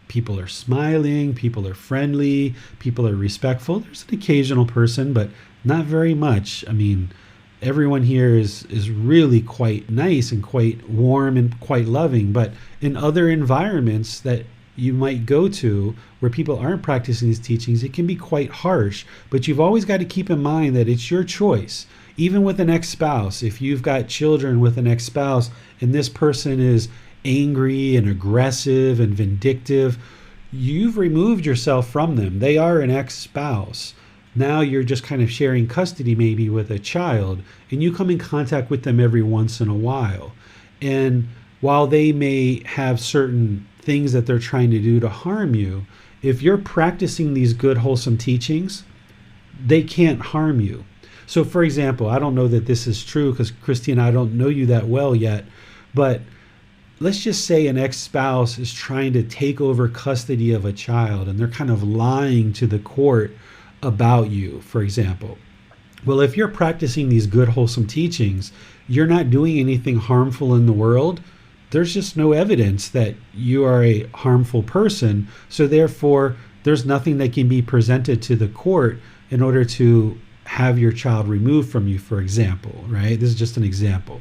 people are smiling, people are friendly, people are respectful. There's an occasional person, but not very much. I mean, everyone here is really quite nice and quite warm and quite loving. But in other environments that you might go to where people aren't practicing these teachings, it can be quite harsh. But you've always got to keep in mind that it's your choice. Even with an ex-spouse, if you've got children with an ex-spouse and this person is angry and aggressive and vindictive, you've removed yourself from them. They are an ex-spouse. Now you're just kind of sharing custody maybe with a child, and you come in contact with them every once in a while. And while they may have certain things that they're trying to do to harm you, if you're practicing these good, wholesome teachings, they can't harm you. So for example, I don't know that this is true because Christine, I don't know you that well yet, but let's just say an ex-spouse is trying to take over custody of a child and they're kind of lying to the court about you, for example. Well, if you're practicing these good, wholesome teachings, you're not doing anything harmful in the world. There's just no evidence that you are a harmful person. So therefore, there's nothing that can be presented to the court in order to have your child removed from you, for example, right? This is just an example.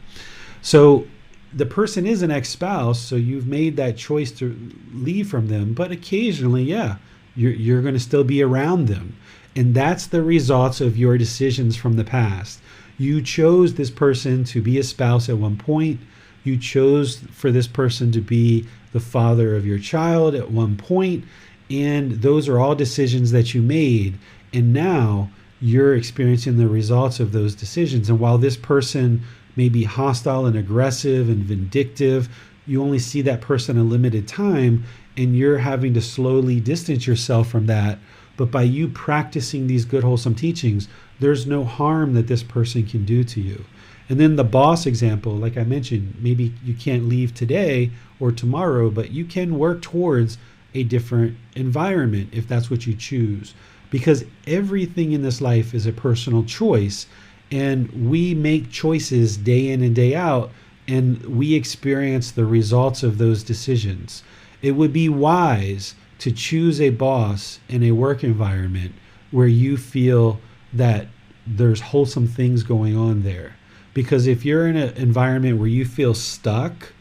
So the person is an ex-spouse, so you've made that choice to leave from them. But occasionally, yeah, You're going to still be around them. And that's the results of your decisions from the past. You chose this person to be a spouse at one point. You chose for this person to be the father of your child at one point. And those are all decisions that you made. And now you're experiencing the results of those decisions. And while this person may be hostile and aggressive and vindictive, you only see that person a limited time, and you're having to slowly distance yourself from that. But by you practicing these good, wholesome teachings, there's no harm that this person can do to you. And then the boss example, like I mentioned, maybe you can't leave today or tomorrow, but you can work towards a different environment if that's what you choose. Because everything in this life is a personal choice, and we make choices day in and day out, and we experience the results of those decisions. It would be wise to choose a boss in a work environment where you feel that there's wholesome things going on there. Because if you're in an environment where you feel stuck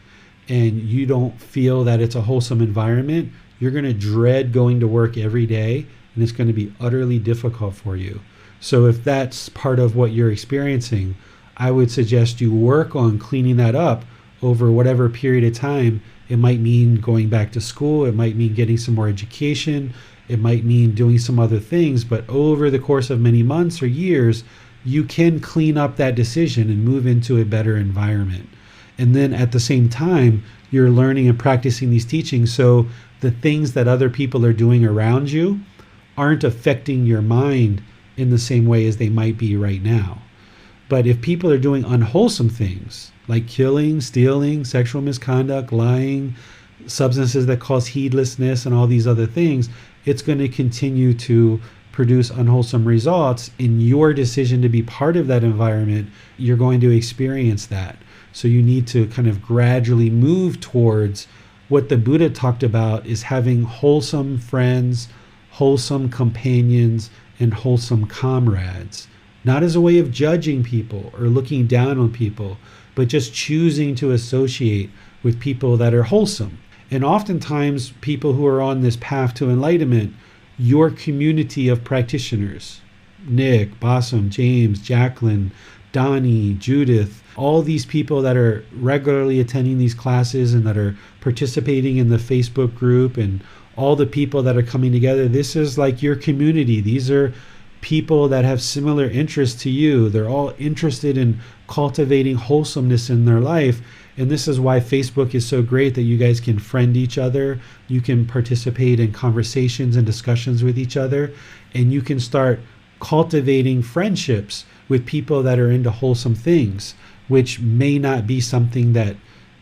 and you don't feel that it's a wholesome environment, you're going to dread going to work every day, and it's going to be utterly difficult for you. So if that's part of what you're experiencing, I would suggest you work on cleaning that up over whatever period of time. It might mean going back to school. It might mean getting some more education. It might mean doing some other things. But over the course of many months or years, you can clean up that decision and move into a better environment. And then at the same time, you're learning and practicing these teachings, so the things that other people are doing around you aren't affecting your mind in the same way as they might be right now. But if people are doing unwholesome things like killing, stealing, sexual misconduct, lying, substances that cause heedlessness, and all these other things, it's going to continue to produce unwholesome results. In your decision to be part of that environment, you're going to experience that. So you need to kind of gradually move towards what the Buddha talked about, is having wholesome friends, wholesome companions, and wholesome comrades. Not as a way of judging people or looking down on people, but just choosing to associate with people that are wholesome. And oftentimes people who are on this path to enlightenment, your community of practitioners, Nick, Bassam, James, Jacqueline, Donnie, Judith, all these people that are regularly attending these classes and that are participating in the Facebook group, and all the people that are coming together, this is like your community. These are people that have similar interests to you. They're all interested in cultivating wholesomeness in their life. And this is why Facebook is so great, that you guys can friend each other. You can participate in conversations and discussions with each other. And you can start cultivating friendships with people that are into wholesome things, which may not be something that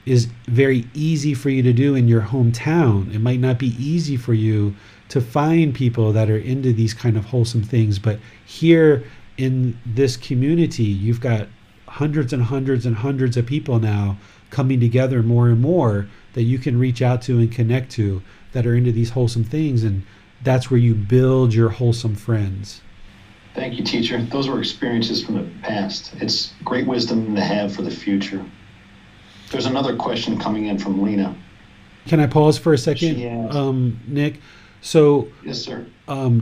is very easy for you to do in your hometown. It might not be easy for you to find people that are into these kind of wholesome things. But here in this community, you've got hundreds and hundreds and hundreds of people now coming together more and more that you can reach out to and connect to that are into these wholesome things. And that's where you build your wholesome friends. Thank you, teacher. Those were experiences from the past. It's great wisdom to have for the future. There's another question coming in from Lena. Can I pause for a second, Nick? So, yes, sir.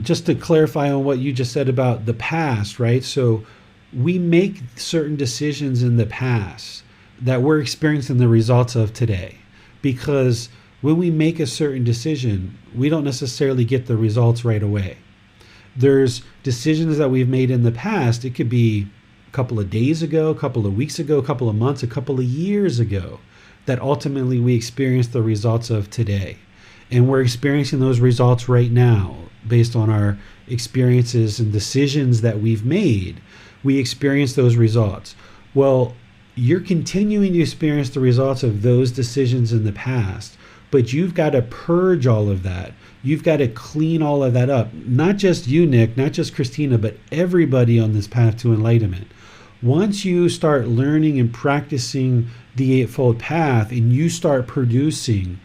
Just to clarify on what you just said about the past, right? So we make certain decisions in the past that we're experiencing the results of today, because when we make a certain decision, we don't necessarily get the results right away. There's decisions that we've made in the past. It could be a couple of days ago, a couple of weeks ago, a couple of months, a couple of years ago, that ultimately we experience the results of today. And we're experiencing those results right now based on our experiences and decisions that we've made. We experience those results. Well, you're continuing to experience the results of those decisions in the past, but you've got to purge all of that. You've got to clean all of that up. Not just you, Nick, not just Christina, but everybody on this path to enlightenment. Once you start learning and practicing the Eightfold Path, and you start producing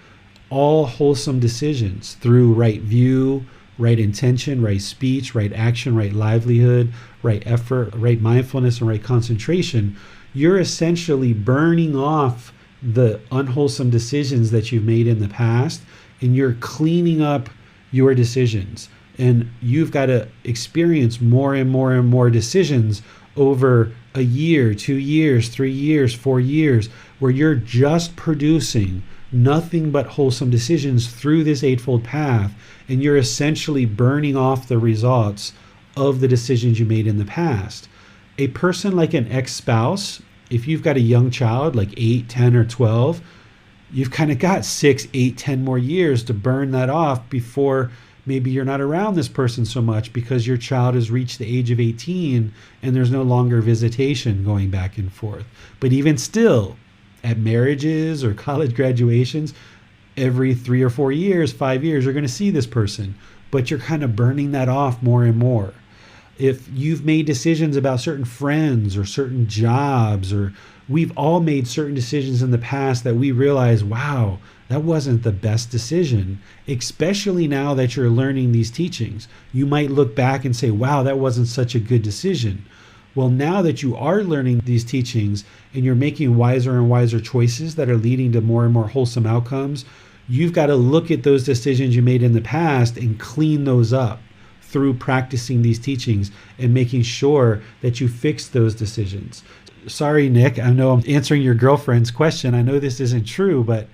all wholesome decisions through right view, right intention, right speech, right action, right livelihood, right effort, right mindfulness, and right concentration, you're essentially burning off the unwholesome decisions that you've made in the past, and you're cleaning up your decisions. And you've got to experience more and more and more decisions over a year, 2 years, 3 years, 4 years, where you're just producing nothing but wholesome decisions through this Eightfold Path, and you're essentially burning off the results of the decisions you made in the past. A person like an ex-spouse, if you've got a young child like 8, 10, or 12, you've kind of got 6, 8, 10 more years to burn that off before maybe you're not around this person so much because your child has reached the age of 18 and there's no longer visitation going back and forth. But even still, at marriages or college graduations, every 3 or 4 years, 5 years, you're going to see this person, but you're kind of burning that off more and more. If you've made decisions about certain friends or certain jobs, or we've all made certain decisions in the past that we realize, wow, that wasn't the best decision, especially now that you're learning these teachings. You might look back and say, wow, that wasn't such a good decision. Well, now that you are learning these teachings and you're making wiser and wiser choices that are leading to more and more wholesome outcomes, you've got to look at those decisions you made in the past and clean those up through practicing these teachings and making sure that you fix those decisions. Sorry, Nick, I know I'm answering your girlfriend's question. I know this isn't true, but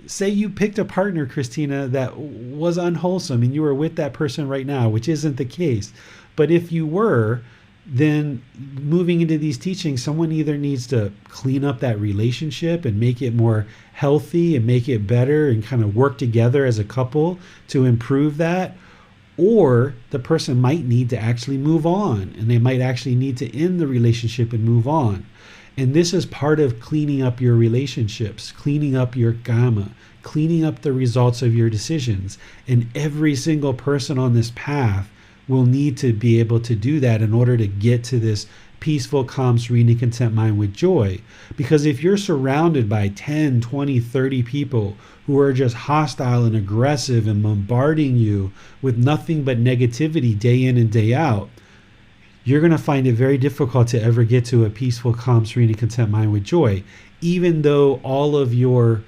say you picked a partner, Christina, that was unwholesome and you were with that person right now, which isn't the case. But if you were, then moving into these teachings, someone either needs to clean up that relationship and make it more healthy and make it better and kind of work together as a couple to improve that, or the person might need to actually move on and they might actually need to end the relationship and move on. And this is part of cleaning up your relationships, cleaning up your karma, cleaning up the results of your decisions. And every single person on this path will need to be able to do that in order to get to this peaceful, calm, serene, and content mind with joy. Because if you're surrounded by 10, 20, 30 people who are just hostile and aggressive and bombarding you with nothing but negativity day in and day out, you're going to find it very difficult to ever get to a peaceful, calm, serene, and content mind with joy. Even though all of your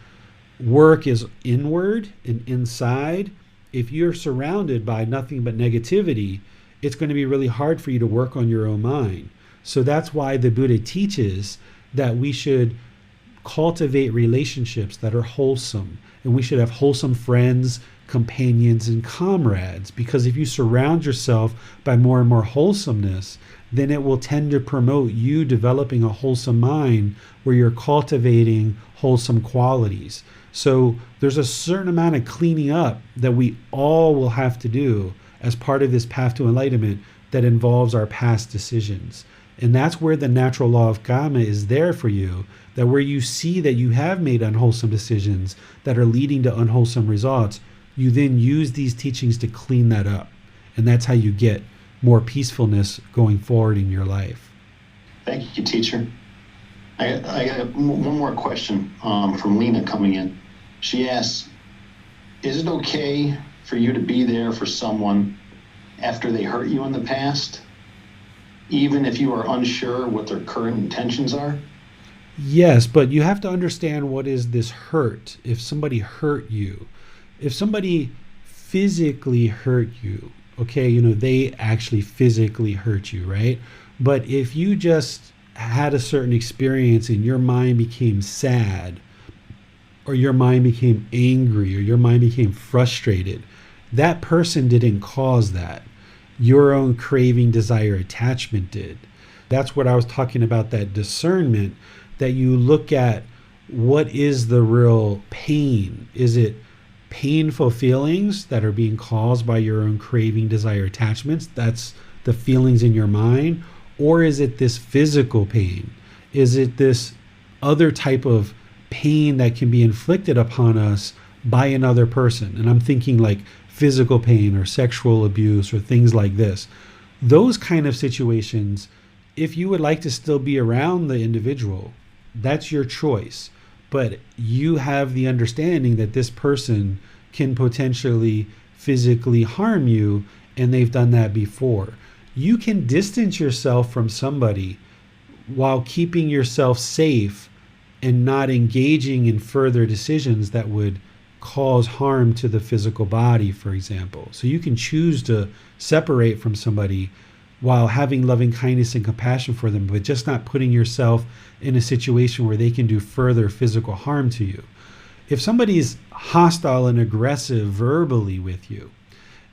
work is inward and inside, if you're surrounded by nothing but negativity, it's going to be really hard for you to work on your own mind. So that's why the Buddha teaches that we should cultivate relationships that are wholesome, and we should have wholesome friends, companions, and comrades, because if you surround yourself by more and more wholesomeness, then it will tend to promote you developing a wholesome mind where you're cultivating wholesome qualities. So there's a certain amount of cleaning up that we all will have to do as part of this path to enlightenment that involves our past decisions. And that's where the natural law of karma is there for you, that where you see that you have made unwholesome decisions that are leading to unwholesome results, you then use these teachings to clean that up. And that's how you get more peacefulness going forward in your life. Thank you, teacher. I got one more question from Lena coming in. She asks, is it okay for you to be there for someone after they hurt you in the past, even if you are unsure what their current intentions are? Yes, but you have to understand what is this hurt. If somebody hurt you, if somebody physically hurt you, okay, they actually physically hurt you, right? But if you just had a certain experience and your mind became sad, or your mind became angry, or your mind became frustrated, that person didn't cause that. Your own craving, desire, attachment did. That's what I was talking about, that discernment, that you look at what is the real pain. Is it painful feelings that are being caused by your own craving, desire, attachments? That's the feelings in your mind. Or is it this physical pain? Is it this other type of pain that can be inflicted upon us by another person? And I'm thinking like physical pain or sexual abuse or things like this. Those kind of situations, if you would like to still be around the individual, that's your choice. But you have the understanding that this person can potentially physically harm you, and they've done that before. You can distance yourself from somebody while keeping yourself safe and not engaging in further decisions that would cause harm to the physical body, for example. So you can choose to separate from somebody while having loving kindness and compassion for them, but just not putting yourself in a situation where they can do further physical harm to you. If somebody's hostile and aggressive verbally with you,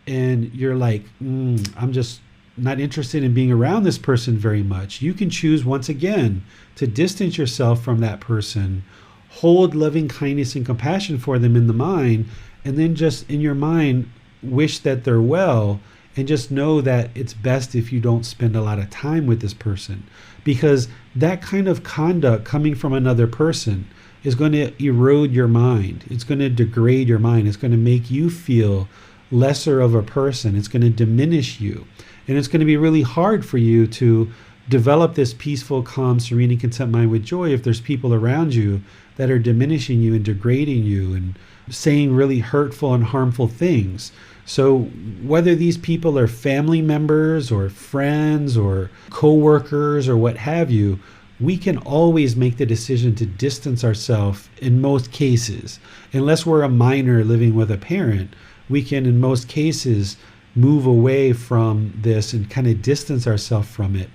and you're like, I'm just not interested in being around this person very much, you can choose once again to distance yourself from that person, hold loving kindness and compassion for them in the mind, and then just in your mind wish that they're well, and just know that it's best if you don't spend a lot of time with this person, because that kind of conduct coming from another person is going to erode your mind. It's going to degrade your mind. It's going to make you feel lesser of a person. It's going to diminish you. And it's going to be really hard for you to develop this peaceful, calm, serene, and content mind with joy if there's people around you that are diminishing you and degrading you and saying really hurtful and harmful things. So whether these people are family members or friends or co-workers or what have you, we can always make the decision to distance ourselves in most cases. Unless we're a minor living with a parent, we can in most cases move away from this and kind of distance ourselves from it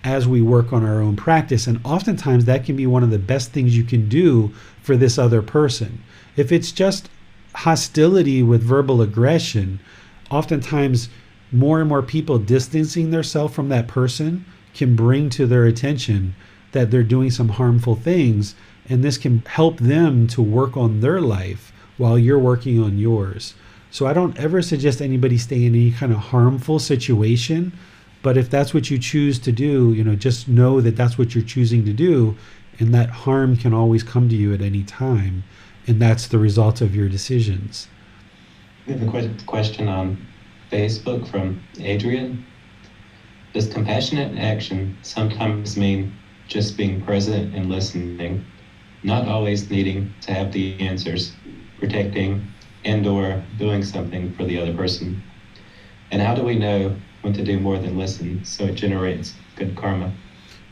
as we work on our own practice. And oftentimes that can be one of the best things you can do for this other person. If it's just hostility with verbal aggression, oftentimes more and more people distancing themselves from that person can bring to their attention that they're doing some harmful things, and this can help them to work on their life while you're working on yours. So I don't ever suggest anybody stay in any kind of harmful situation, but if that's what you choose to do, just know that that's what you're choosing to do, and that harm can always come to you at any time, and that's the result of your decisions. We have a question on Facebook from Adrian. Does compassionate action sometimes mean just being present and listening, not always needing to have the answers, protecting and/or doing something for the other person? And how do we know when to do more than listen so it generates good karma?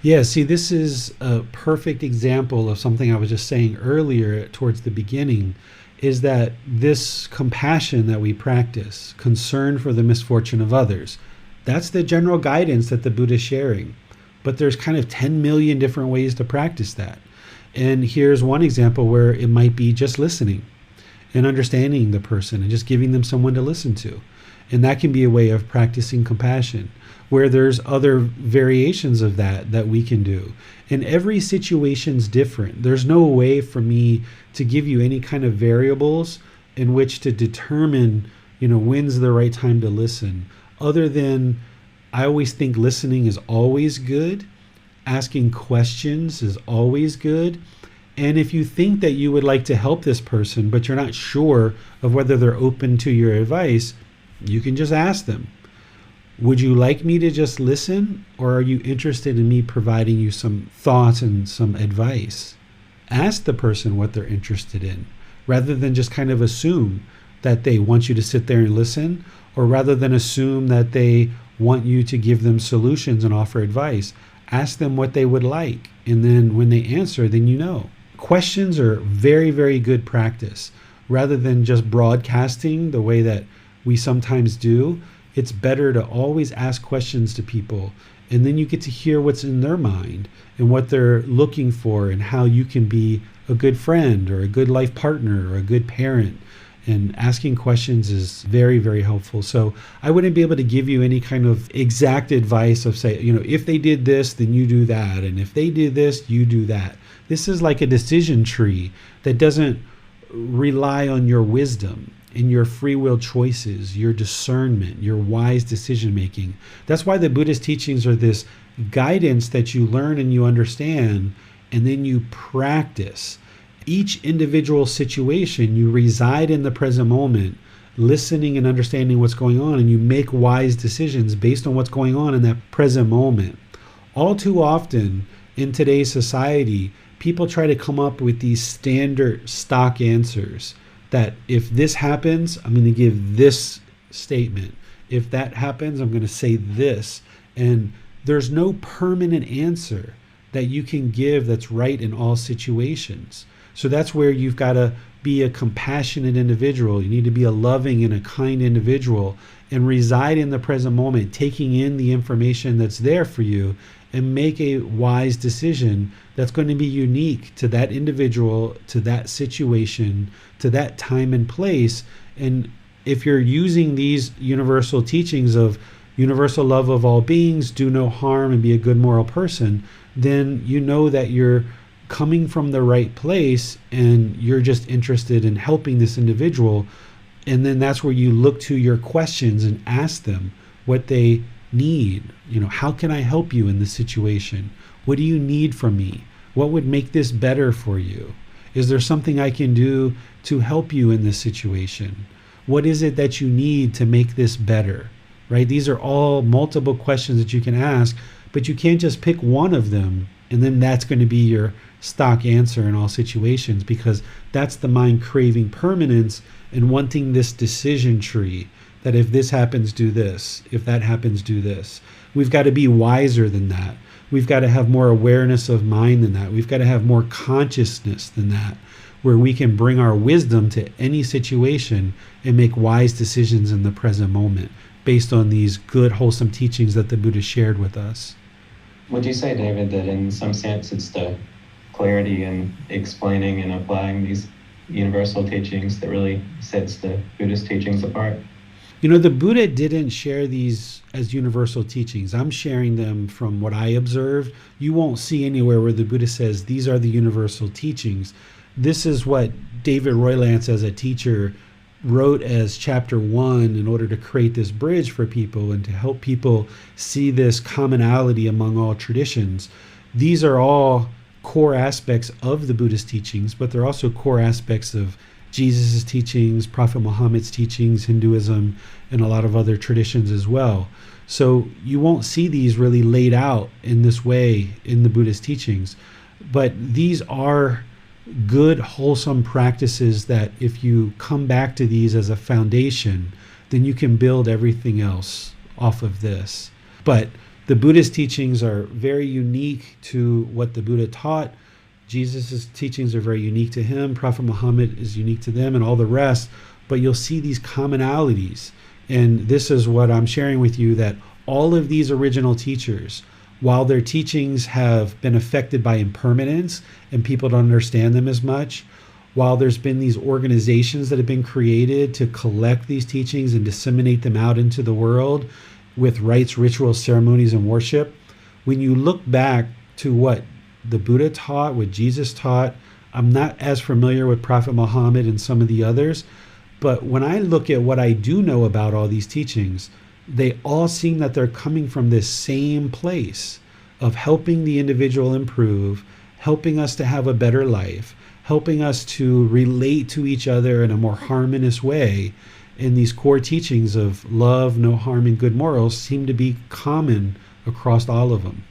Yeah, see, this is a perfect example of something I was just saying earlier towards the beginning, is that this compassion that we practice, concern for the misfortune of others, that's the general guidance that the Buddha is sharing. But there's kind of 10 million different ways to practice that. And here's one example where it might be just listening and understanding the person and just giving them someone to listen to. And that can be a way of practicing compassion, where there's other variations of that we can do. And every situation's different. There's no way for me to give you any kind of variables in which to determine, when's the right time to listen, other than I always think listening is always good. Asking questions is always good. And if you think that you would like to help this person, but you're not sure of whether they're open to your advice, you can just ask them, would you like me to just listen, or are you interested in me providing you some thoughts and some advice? Ask the person what they're interested in, rather than just kind of assume that they want you to sit there and listen, or rather than assume that they want you to give them solutions and offer advice. Ask them what they would like, and then when they answer, then you know. Questions are very, very good practice. Rather than just broadcasting the way that we sometimes do, it's better to always ask questions to people, and then you get to hear what's in their mind and what they're looking for and how you can be a good friend or a good life partner or a good parent. And asking questions is very, very helpful. So I wouldn't be able to give you any kind of exact advice of say, if they did this, then you do that. And if they did this, you do that. This is like a decision tree that doesn't rely on your wisdom and your free will choices, your discernment, your wise decision making. That's why the Buddhist teachings are this guidance that you learn and you understand, and then you practice. Each individual situation, you reside in the present moment, listening and understanding what's going on, and you make wise decisions based on what's going on in that present moment. All too often in today's society, people try to come up with these standard stock answers that if this happens, I'm going to give this statement. If that happens, I'm going to say this. And there's no permanent answer that you can give that's right in all situations. So that's where you've got to be a compassionate individual. You need to be a loving and a kind individual and reside in the present moment, taking in the information that's there for you and make a wise decision that's going to be unique to that individual, to that situation, to that time and place. And if you're using these universal teachings of universal love of all beings, do no harm, and be a good moral person, then you know that you're coming from the right place and you're just interested in helping this individual. And then that's where you look to your questions and ask them what they need. How can I help you in this situation? What do you need from me? What would make this better for you? Is there something I can do to help you in this situation? What is it that you need to make this better? Right? These are all multiple questions that you can ask, but you can't just pick one of them and then that's going to be your stock answer in all situations, because that's the mind craving permanence and wanting this decision tree that if this happens, do this. If that happens, do this. We've got to be wiser than that. We've got to have more awareness of mind than that. We've got to have more consciousness than that, where we can bring our wisdom to any situation and make wise decisions in the present moment based on these good, wholesome teachings that the Buddha shared with us. Would you say, David, that in some sense it's the clarity in explaining and applying these universal teachings that really sets the Buddhist teachings apart? The Buddha didn't share these as universal teachings. I'm sharing them from what I observed. You won't see anywhere where the Buddha says these are the universal teachings. This is what David Roylance, as a teacher, wrote as chapter 1 in order to create this bridge for people and to help people see this commonality among all traditions. These are all core aspects of the Buddhist teachings, but they're also core aspects of Jesus' teachings, Prophet Muhammad's teachings, Hinduism, and a lot of other traditions as well. So you won't see these really laid out in this way in the Buddhist teachings, but these are good, wholesome practices that if you come back to these as a foundation, then you can build everything else off of this. But the Buddhist teachings are very unique to what the Buddha taught. Jesus' teachings are very unique to him. Prophet Muhammad is unique to them and all the rest. But you'll see these commonalities. And this is what I'm sharing with you, that all of these original teachers, while their teachings have been affected by impermanence and people don't understand them as much, while there's been these organizations that have been created to collect these teachings and disseminate them out into the world with rites, rituals, ceremonies, and worship, when you look back to what the Buddha taught, what Jesus taught, I'm not as familiar with Prophet Muhammad and some of the others, but when I look at what I do know about all these teachings, they all seem that they're coming from this same place of helping the individual improve, helping us to have a better life, helping us to relate to each other in a more harmonious way. And these core teachings of love, no harm, and good morals seem to be common across all of them.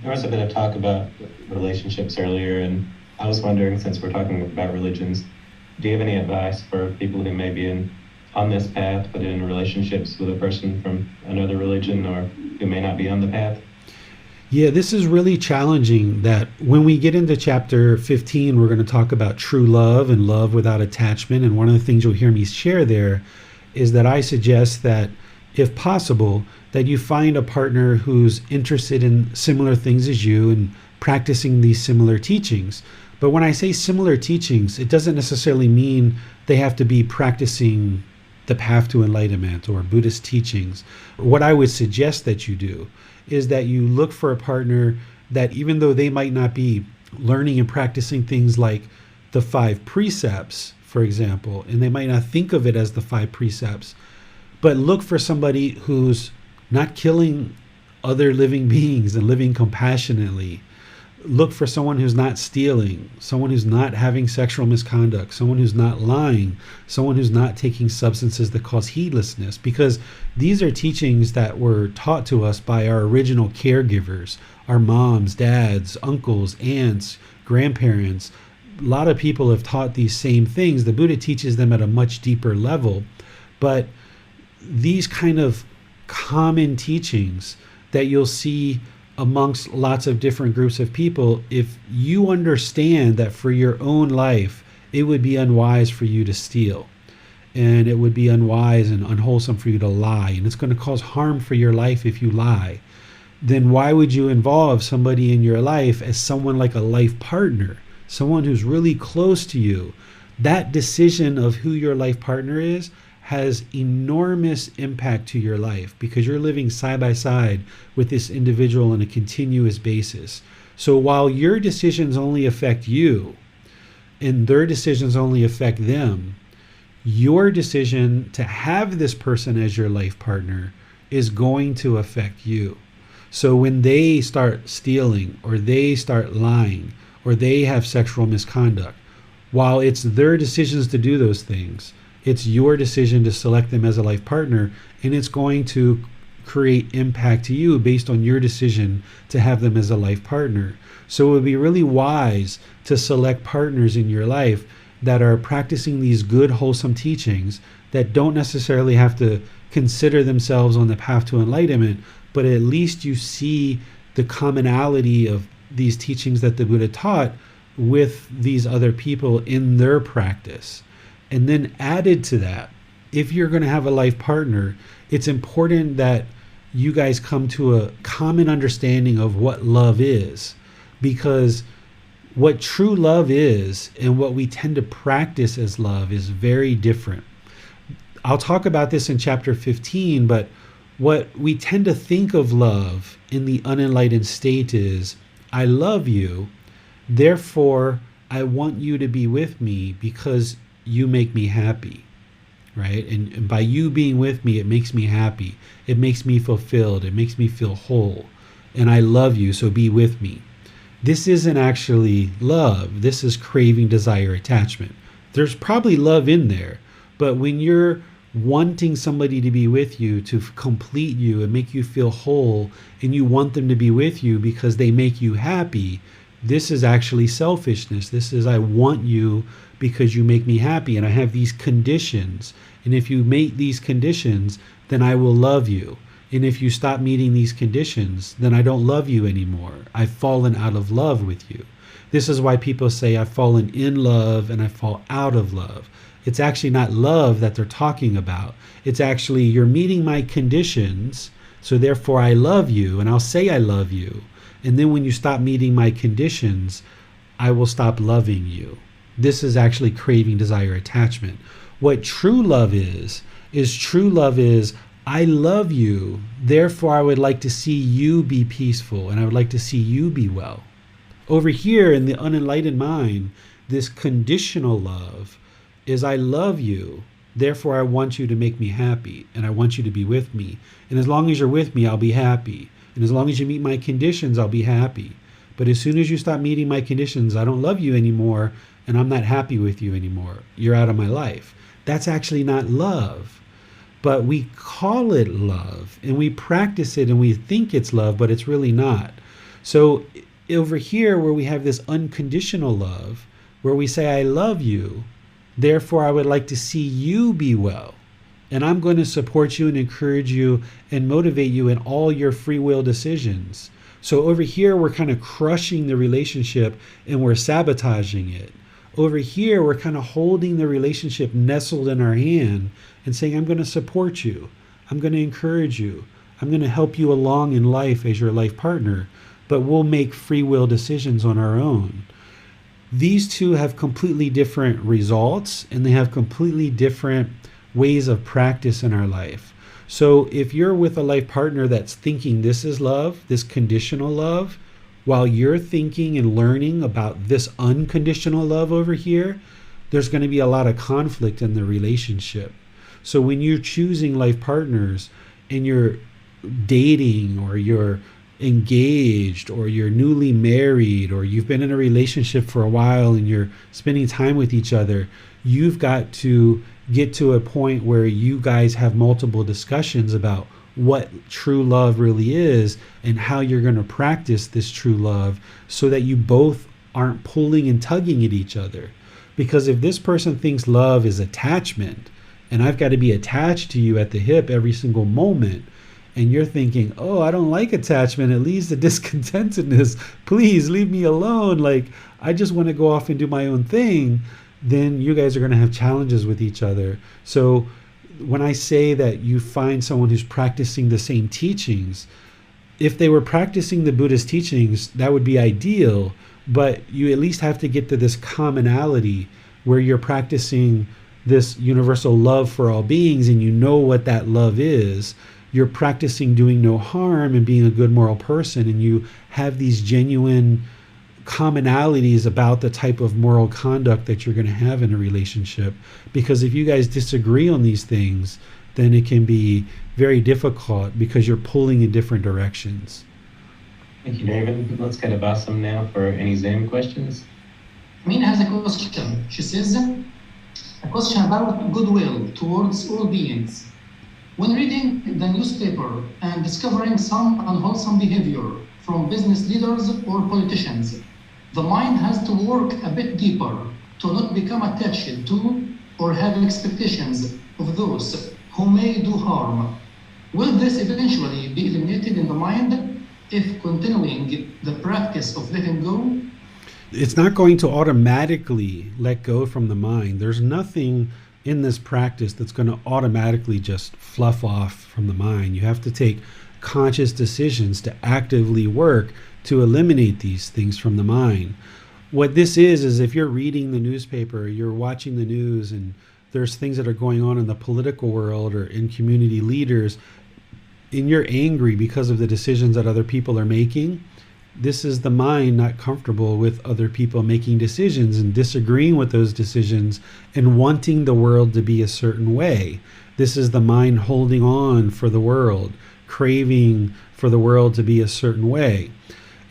There was a bit of talk about relationships earlier, and I was wondering, since we're talking about religions, do you have any advice for people who may be on this path, but in relationships with a person from another religion or who may not be on the path? Yeah, this is really challenging. That when we get into chapter 15, we're going to talk about true love and love without attachment. And one of the things you'll hear me share there is that I suggest that, if possible, that you find a partner who's interested in similar things as you and practicing these similar teachings. But when I say similar teachings, it doesn't necessarily mean they have to be practicing the path to enlightenment or Buddhist teachings. What I would suggest that you do is that you look for a partner that, even though they might not be learning and practicing things like the 5 precepts, for example, and they might not think of it as the 5 precepts, but look for somebody who's not killing other living beings and living compassionately. Look for someone who's not stealing, someone who's not having sexual misconduct, someone who's not lying, someone who's not taking substances that cause heedlessness, because these are teachings that were taught to us by our original caregivers, our moms, dads, uncles, aunts, grandparents. A lot of people have taught these same things. The Buddha teaches them at a much deeper level, but these kind of common teachings that you'll see amongst lots of different groups of people, if you understand that for your own life, it would be unwise for you to steal, and it would be unwise and unwholesome for you to lie, and it's going to cause harm for your life if you lie, then why would you involve somebody in your life as someone like a life partner, someone who's really close to you? That decision of who your life partner is has enormous impact to your life, because you're living side by side with this individual on a continuous basis. So while your decisions only affect you and their decisions only affect them, your decision to have this person as your life partner is going to affect you. So when they start stealing, or they start lying, or they have sexual misconduct, while it's their decisions to do those things, it's your decision to select them as a life partner, and it's going to create impact to you based on your decision to have them as a life partner. So it would be really wise to select partners in your life that are practicing these good, wholesome teachings, that don't necessarily have to consider themselves on the path to enlightenment, but at least you see the commonality of these teachings that the Buddha taught with these other people in their practice. And then added to that, if you're going to have a life partner, it's important that you guys come to a common understanding of what love is, because what true love is and what we tend to practice as love is very different. I'll talk about this in chapter 15, but what we tend to think of love in the unenlightened state is, I love you, therefore I want you to be with me because you make me happy, right? And by you being with me, it makes me happy. It makes me fulfilled. It makes me feel whole. And I love you, so be with me. This isn't actually love. This is craving, desire, attachment. There's probably love in there, but when you're wanting somebody to be with you, to complete you and make you feel whole, and you want them to be with you because they make you happy, this is actually selfishness. This is, I want you because you make me happy, and I have these conditions, and if you meet these conditions, then I will love you. And if you stop meeting these conditions, then I don't love you anymore. I've fallen out of love with you. This is why people say I've fallen in love and I fall out of love. It's actually not love that they're talking about. It's actually, you're meeting my conditions, so therefore I love you, and I'll say I love you. And then when you stop meeting my conditions, I will stop loving you. This is actually craving, desire, attachment. What true love is true love is, I love you, therefore I would like to see you be peaceful, and I would like to see you be well. Over here in the unenlightened mind, this conditional love is, I love you, therefore I want you to make me happy, and I want you to be with me. And as long as you're with me, I'll be happy. And as long as you meet my conditions, I'll be happy. But as soon as you stop meeting my conditions, I don't love you anymore, and I'm not happy with you anymore. You're out of my life. That's actually not love. But we call it love, and we practice it, and we think it's love, but it's really not. So over here, where we have this unconditional love, where we say, I love you, therefore I would like to see you be well, and I'm going to support you and encourage you and motivate you in all your free will decisions. So over here, we're kind of crushing the relationship and we're sabotaging it. Over here, we're kind of holding the relationship nestled in our hand and saying, I'm going to support you. I'm going to encourage you. I'm going to help you along in life as your life partner, but we'll make free will decisions on our own. These two have completely different results, and they have completely different ways of practice in our life. So if you're with a life partner that's thinking this is love, this conditional love, while you're thinking and learning about this unconditional love over here, there's going to be a lot of conflict in the relationship. So when you're choosing life partners and you're dating, or you're engaged, or you're newly married, or you've been in a relationship for a while and you're spending time with each other, you've got to get to a point where you guys have multiple discussions about what true love really is and how you're going to practice this true love, so that you both aren't pulling and tugging at each other. Because if this person thinks love is attachment, and I've got to be attached to you at the hip every single moment, and you're thinking, oh, I don't like attachment, it leads to discontentedness, please leave me alone, like I just want to go off and do my own thing, then you guys are going to have challenges with each other. So when I say that you find someone who's practicing the same teachings, if they were practicing the Buddhist teachings, that would be ideal, but you at least have to get to this commonality where you're practicing this universal love for all beings and you know what that love is. You're practicing doing no harm and being a good moral person, and you have these genuine commonalities about the type of moral conduct that you're going to have in a relationship. Because if you guys disagree on these things, then it can be very difficult because you're pulling in different directions. Thank you, David. Let's get Abasam now for any Zoom questions. Mina has a question. She says, a question about goodwill towards all beings. When reading the newspaper and discovering some unwholesome behavior from business leaders or politicians, the mind has to work a bit deeper to not become attached to or have expectations of those who may do harm. Will this eventually be eliminated in the mind if continuing the practice of letting go? It's not going to automatically let go from the mind. There's nothing in this practice that's going to automatically just fluff off from the mind. You have to take conscious decisions to actively work to eliminate these things from the mind. What this is if you're reading the newspaper, you're watching the news, and there's things that are going on in the political world or in community leaders, and you're angry because of the decisions that other people are making, this is the mind not comfortable with other people making decisions and disagreeing with those decisions and wanting the world to be a certain way. This is the mind holding on for the world, craving for the world to be a certain way.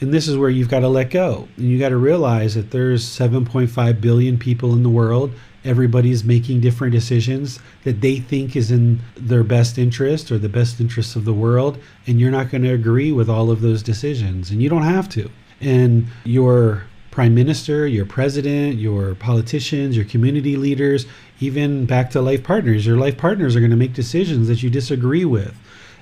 And this is where you've got to let go. And you got to realize that there's 7.5 billion people in the world. Everybody's making different decisions that they think is in their best interest or the best interests of the world. And you're not going to agree with all of those decisions. And you don't have to. And your prime minister, your president, your politicians, your community leaders, even back to life partners, your life partners are going to make decisions that you disagree with.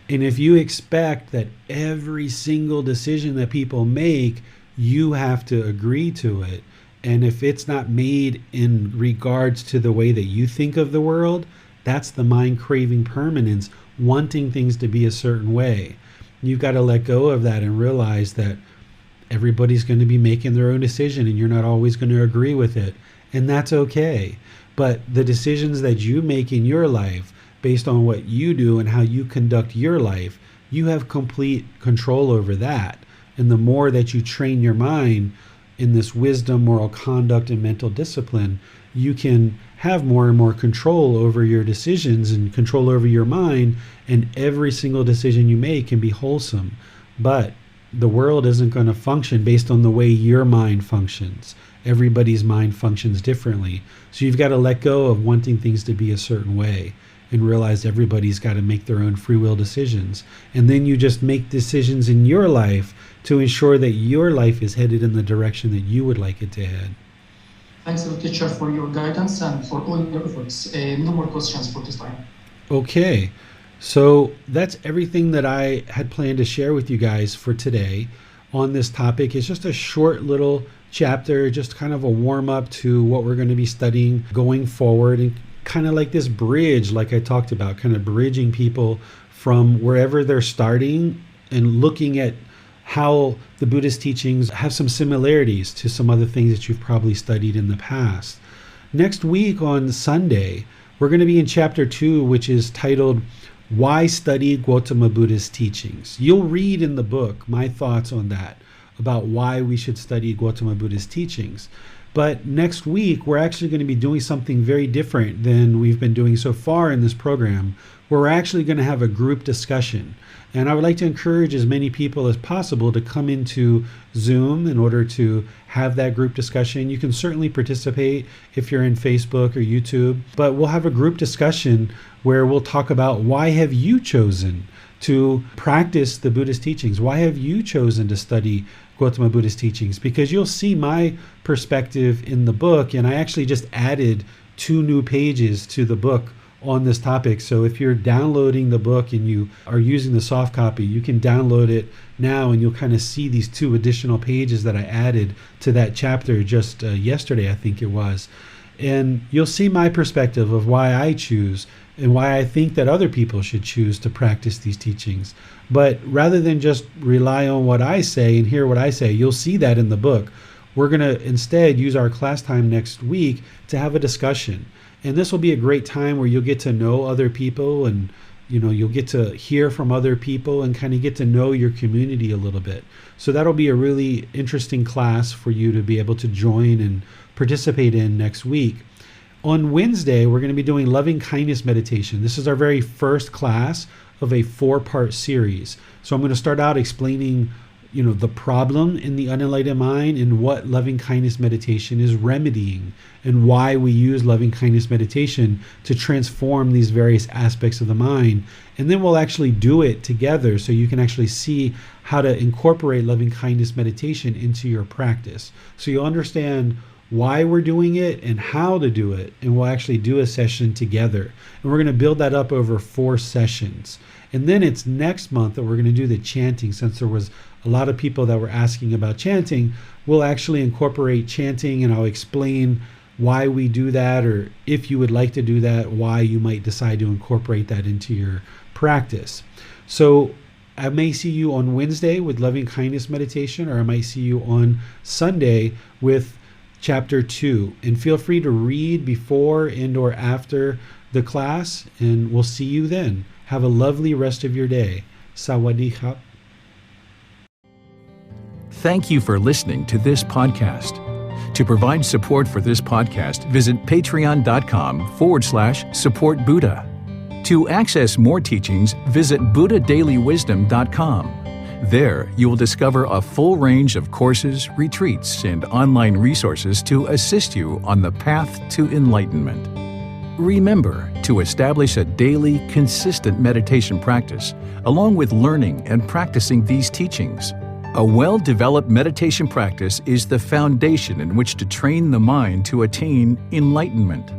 And if you expect that every single decision that people make, you have to agree to it, and if it's not made in regards to the way that you think of the world, that's the mind craving permanence, wanting things to be a certain way. You've got to let go of that and realize that everybody's going to be making their own decision and you're not always going to agree with it. And that's okay. But the decisions that you make in your life, based on what you do and how you conduct your life, you have complete control over that. And the more that you train your mind in this wisdom, moral conduct, and mental discipline, you can have more and more control over your decisions and control over your mind, and every single decision you make can be wholesome. But the world isn't going to function based on the way your mind functions. Everybody's mind functions differently. So you've got to let go of wanting things to be a certain way and realize everybody's got to make their own free will decisions. And then you just make decisions in your life to ensure that your life is headed in the direction that you would like it to head. Thanks, teacher, for your guidance and for all your efforts. No more questions for this time. Okay, so that's everything that I had planned to share with you guys for today on this topic. It's just a short little chapter, just kind of a warm up to what we're going to be studying going forward, and kind of like this bridge, like I talked about, kind of bridging people from wherever they're starting and looking at how the Buddhist teachings have some similarities to some other things that you've probably studied in the past. Next week on Sunday, we're going to be in chapter 2, which is titled, Why Study Gotama Buddha's Teachings? You'll read in the book my thoughts on that, about why we should study Gotama Buddha's teachings. But next week, we're actually going to be doing something very different than we've been doing so far in this program, where we're actually going to have a group discussion. And I would like to encourage as many people as possible to come into Zoom in order to have that group discussion. You can certainly participate if you're in Facebook or YouTube, but we'll have a group discussion where we'll talk about why have you chosen to practice the Buddhist teachings? Why have you chosen to study Gotama Buddha's teachings? Because you'll see my perspective in the book, and I actually just added 2 new pages to the book on this topic. So if you're downloading the book and you are using the soft copy, you can download it now and you'll kind of see these 2 additional pages that I added to that chapter just yesterday, I think it was. And you'll see my perspective of why I choose and why I think that other people should choose to practice these teachings. But rather than just rely on what I say and hear what I say, you'll see that in the book. We're going to instead use our class time next week to have a discussion. And this will be a great time where you'll get to know other people and you'll get to hear from other people and kind of get to know your community a little bit. So that'll be a really interesting class for you to be able to join and participate in next week. On Wednesday, we're going to be doing loving kindness meditation. This is our very first class of a 4-part series. So I'm going to start out explaining the problem in the unenlightened mind and what loving kindness meditation is remedying and why we use loving kindness meditation to transform these various aspects of the mind. And then we'll actually do it together so you can actually see how to incorporate loving kindness meditation into your practice. So you'll understand why we're doing it and how to do it. And we'll actually do a session together. And we're going to build that up over 4 sessions. And then it's next month that we're going to do the chanting. Since there was a lot of people that were asking about chanting, we'll actually incorporate chanting, and I'll explain why we do that, or if you would like to do that, why you might decide to incorporate that into your practice. So I may see you on Wednesday with loving kindness meditation, or I might see you on Sunday with chapter 2. And feel free to read before and or after the class, and we'll see you then. Have a lovely rest of your day. Sawadee khap. Thank you for listening to this podcast. To provide support for this podcast, visit patreon.com/support Buddha. To access more teachings, visit buddhadailywisdom.com. There, you will discover a full range of courses, retreats, and online resources to assist you on the path to enlightenment. Remember to establish a daily, consistent meditation practice, along with learning and practicing these teachings. A well-developed meditation practice is the foundation in which to train the mind to attain enlightenment.